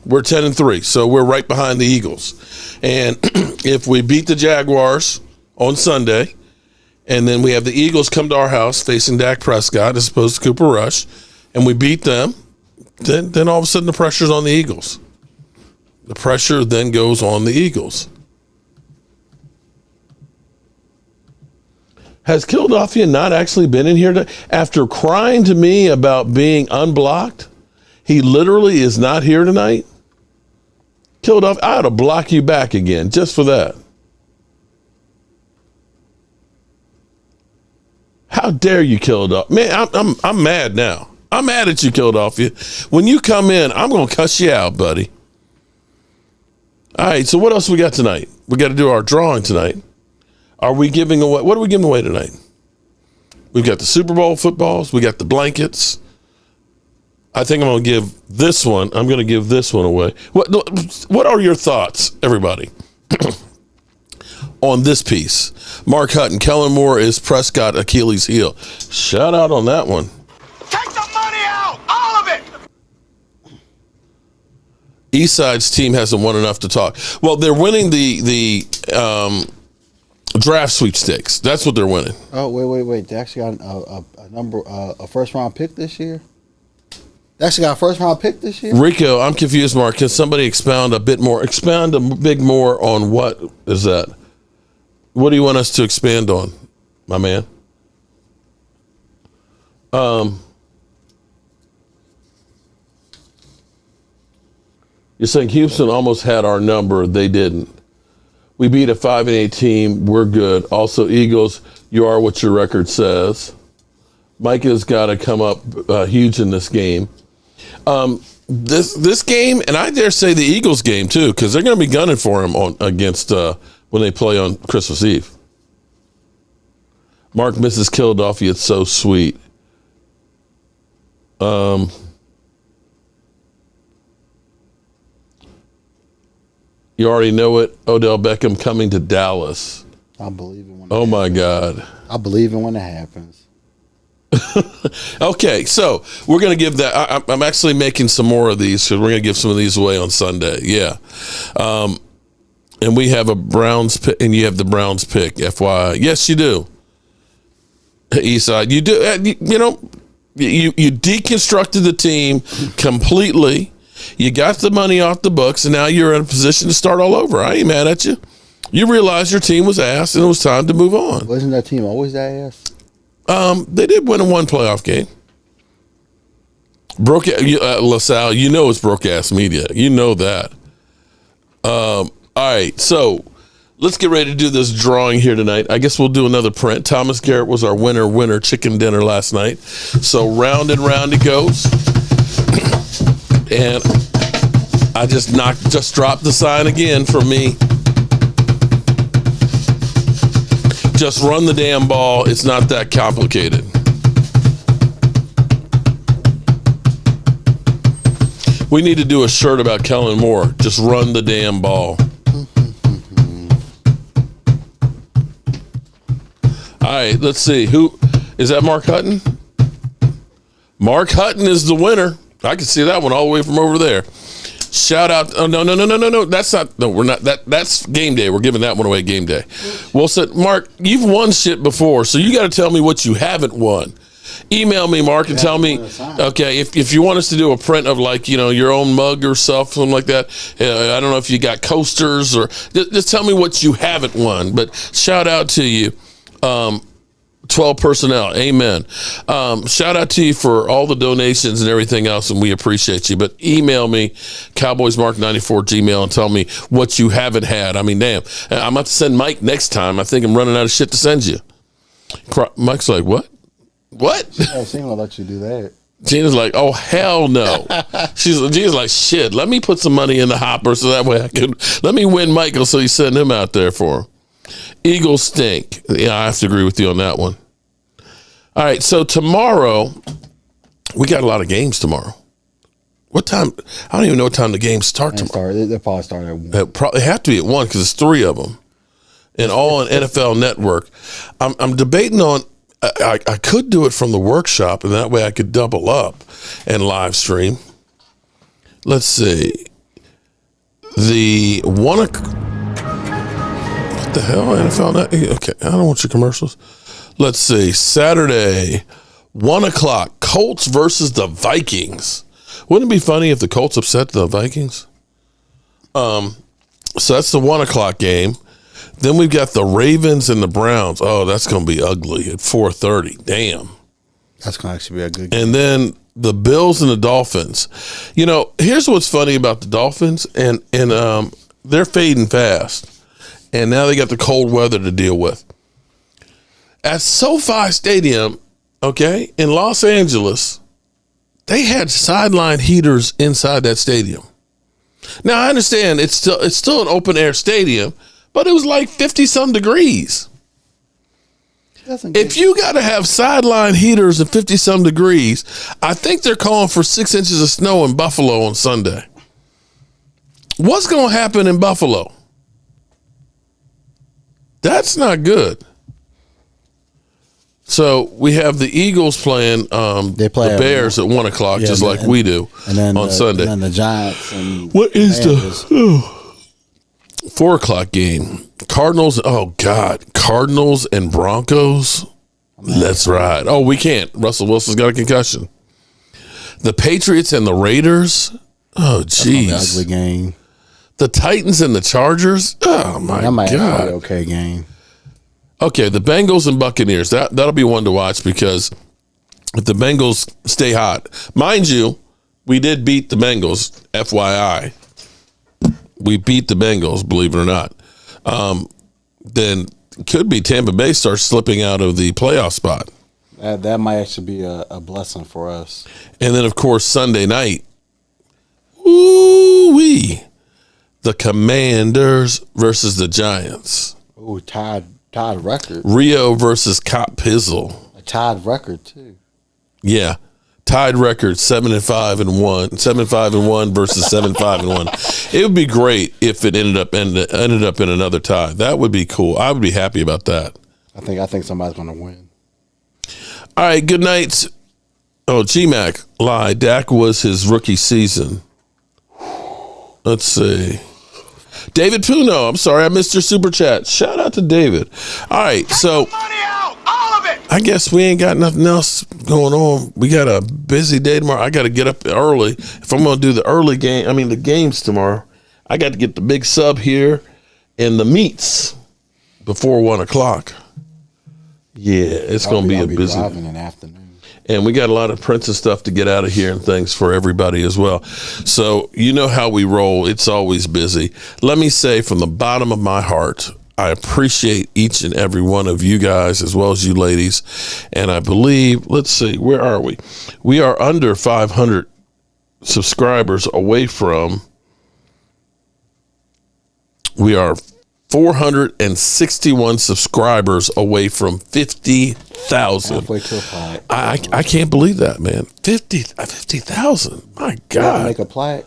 We're 10-3, so we're right behind the Eagles. And if we beat the Jaguars on Sunday, and then we have the Eagles come to our house facing Dak Prescott as opposed to Cooper Rush, and we beat them, then all of a sudden the pressure's on the Eagles. The pressure then goes on the Eagles. Has Philadelphia not actually been in here after crying to me about being unblocked? He literally is not here tonight. Philadelphia, I ought to block you back again just for that. How dare you, Philadelphia? Man, I'm mad now. I'm mad at you, Philadelphia. When you come in, I'm going to cuss you out, buddy. All right, so what else we got tonight? We got to do our drawing tonight. Are we giving away? What are we giving away tonight? We've got the Super Bowl footballs. We got the blankets. I think I'm going to give this one. I'm going to give this one away. What are your thoughts, everybody, on this piece? Mark Hutton, Kellen Moore is Prescott Achilles' heel. Shout out on that one. Take the money out, all of it. Eastside's team hasn't won enough to talk. Well, they're winning the draft sweepstakes. That's what they're winning. Oh, wait. They actually got a first-round pick this year? They actually got a first-round pick this year? Rico, I'm confused, Mark. Can somebody expound a bit more on what is that? What do you want us to expand on, my man? You're saying Houston almost had our number. They didn't. We beat a 5-8 team. We're good. Also, Eagles, you are what your record says. Mike has got to come up huge in this game. This game, and I dare say the Eagles game too, because they're going to be gunning for him against when they play on Christmas Eve. Mark misses Philadelphia. It's so sweet. You already know it. Odell Beckham coming to Dallas. I believe it when Oh, my God. I believe it when it happens. Okay, so we're going to give that. I'm actually making some more of these because we're going to give some of these away on Sunday. Yeah. And we have a Browns pick, and you have the Browns pick, FYI. Yes, you do. Eastside, you do. You deconstructed the team completely. You got the money off the books, and now you're in a position to start all over. I ain't mad at you. You realized your team was ass, and it was time to move on. Wasn't that team always that ass? They did win one playoff game. LaSalle, you know it's broke ass media. You know that. All right, so let's get ready to do this drawing here tonight. I guess we'll do another print. Thomas Garrett was our winner chicken dinner last night. So round and round it goes. And I just dropped the sign again from me. Just run the damn ball. It's not that complicated. We need to do a shirt about Kellen Moore. Just run the damn ball. All right, let's see. Who is that? Mark Hutton? Mark Hutton is the winner. I can see that one all the way from over there. Shout out. Oh, no. That's not. No, we're not. That's game day. We're giving that one away game day. Well said, Mark. You've won shit before, so you got to tell me what you haven't won. Email me, Mark, and tell me. Okay, if you want us to do a print of like your own mug or something like that. I don't know if you got coasters or just tell me what you haven't won. But shout out to you. 12 personnel. Amen. Shout out to you for all the donations and everything else, and we appreciate you. But email me, cowboysmark94 and tell me what you haven't had. I mean, damn. I'm about to send Mike next time. I think I'm running out of shit to send you. Mike's like, what? What? Yeah, she ain't gonna let you do that. Gina's like, oh, hell no. Gina's like, shit, let me put some money in the hopper so that way I can, let me win Michael so you send him out there for him. Eagles stink. Yeah, I have to agree with you on that one. All right, so tomorrow, we got a lot of games tomorrow. What time? I don't even know what time the games start tomorrow. They'll probably start at 1. They have to be at 1 because it's 3 of them. And all on NFL Network. I'm debating on, I could do it from the workshop, and that way I could double up and live stream. Let's see. The 1 o'clock. What the hell, NFL Network? Okay, I don't want your commercials. Let's see. Saturday, 1 o'clock, Colts versus the Vikings. Wouldn't it be funny if the Colts upset the Vikings? So that's the 1 o'clock game. Then we've got the Ravens and the Browns. Oh, that's going to be ugly at 4:30. Damn. That's going to actually be a good game. And then the Bills and the Dolphins. Here's what's funny about the Dolphins, and they're fading fast. And now they got the cold weather to deal with. At SoFi Stadium, okay, in Los Angeles, they had sideline heaters inside that stadium. Now I understand it's still an open air stadium, but it was like 50-some degrees. If you got to have sideline heaters at 50-some degrees, I think they're calling for 6 inches of snow in Buffalo on Sunday. What's going to happen in Buffalo? That's not good. So we have the Eagles playing the Bears at 1 o'clock, just like we do on Sunday. And then the Giants. And what is the 4 o'clock game? Cardinals. Oh God, Cardinals and Broncos. Let's ride. Oh, we can't. Russell Wilson's got a concussion. The Patriots and the Raiders. Oh, jeez. Ugly game. The Titans and the Chargers. Oh my that might God. Be an okay game. Okay, the Bengals and Buccaneers. That'll be one to watch because if the Bengals stay hot, mind you, we did beat the Bengals. FYI, we beat the Bengals. Believe it or not. Then could be Tampa Bay starts slipping out of the playoff spot. That might actually be a blessing for us. And then of course Sunday night. Ooh-wee. The Commanders versus the Giants. Ooh, tied record. Rio versus Cop Pizzle. A tied record, too. Yeah. tied record 7-5-1, 7-5-1 versus 7-5-1. It would be great if it ended up in another tie. That would be cool. I would be happy about that. I think somebody's going to win. All right, good night. Oh, G-Mac lied. Dak was his rookie season. Let's see. David Puno, I'm sorry, I missed your super chat. Shout out to David. All right, so I guess we ain't got nothing else going on. We got a busy day tomorrow. I got to get up early. If I'm going to do the games tomorrow, I got to get the big sub here and the meats before 1 o'clock. Yeah, it's going to be a busy driving in the afternoon. And we got a lot of Princess stuff to get out of here and things for everybody as well. So you know how we roll. It's always busy. Let me say from the bottom of my heart, I appreciate each and every one of you guys as well as you ladies. And I believe, let's see, where are we? We are under 500 subscribers away from, we are 461 subscribers away from 50,000. Halfway to a plaque. I can't believe that, man. 50,000. My God. Make a plaque.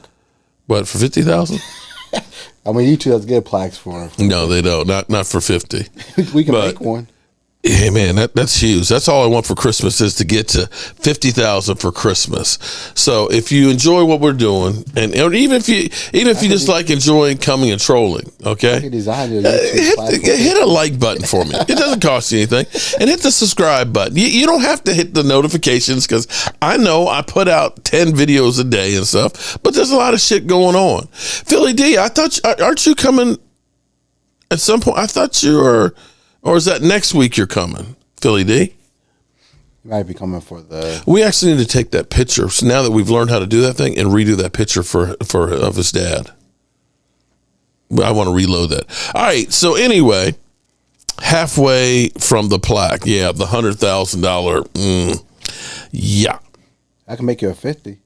What, for 50,000? I mean, YouTube does get plaques for them. No, they don't. Not for 50. We can make one. Yeah, man, that's huge. That's all I want for Christmas is to get to 50,000 for Christmas. So if you enjoy what we're doing, and even if you just like enjoying coming and trolling, okay, hit a like button for me. It doesn't cost you anything, and hit the subscribe button. You don't have to hit the notifications because I know I put out 10 videos a day and stuff, but there's a lot of shit going on. Philly D, I thought, aren't you coming at some point? I thought you were. Or is that next week you're coming, Philly D? Might be coming for the. We actually need to take that picture. So now that we've learned how to do that thing, and redo that picture of his dad. I want to reload that. All right. So anyway, halfway from the plaque, yeah, the $100,000. Yeah, I can make you a 50.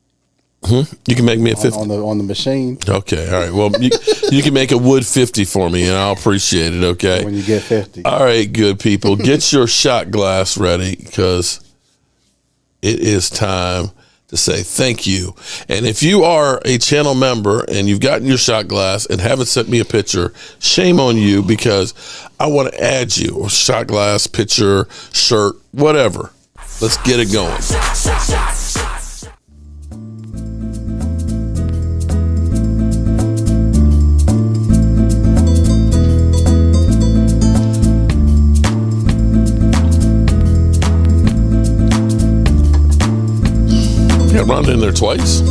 You can make me a 50 on the machine. Okay, all right. Well, you can make a wood 50 for me, and I'll appreciate it. Okay. When you get 50. All right, good people, get your shot glass ready because it is time to say thank you. And if you are a channel member and you've gotten your shot glass and haven't sent me a picture, shame on you because I want to add you a shot glass, picture, shirt, whatever. Let's get it going. Got Rhonda in there twice.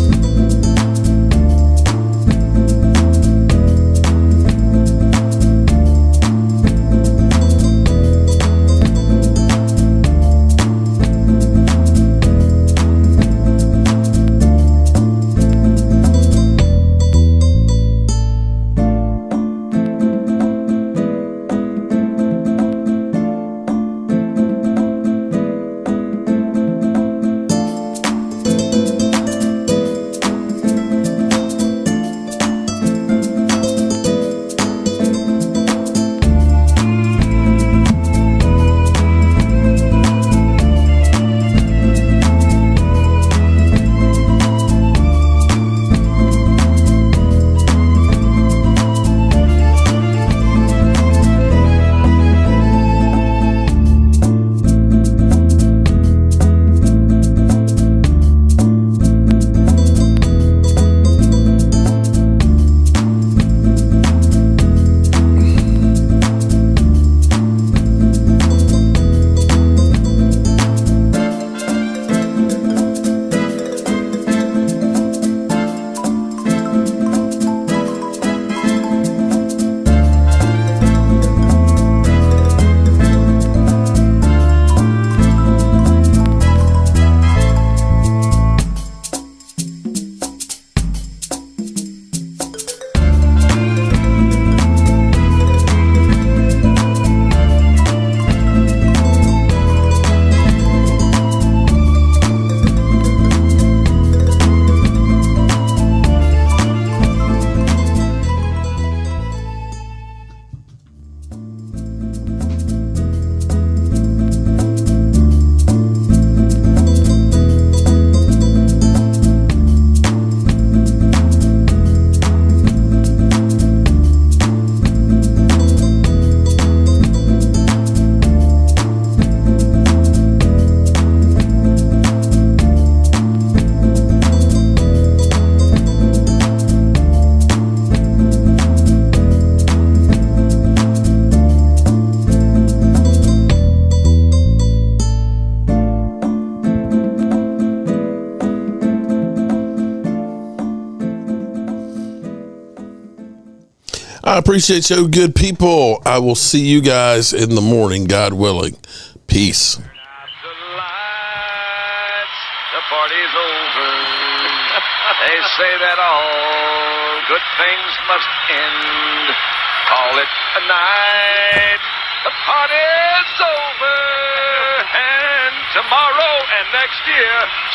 I appreciate you, good people. I will see you guys in the morning, God willing. Peace. The party's over. They say that all good things must end. Call it a night. The party's over. And tomorrow and next year.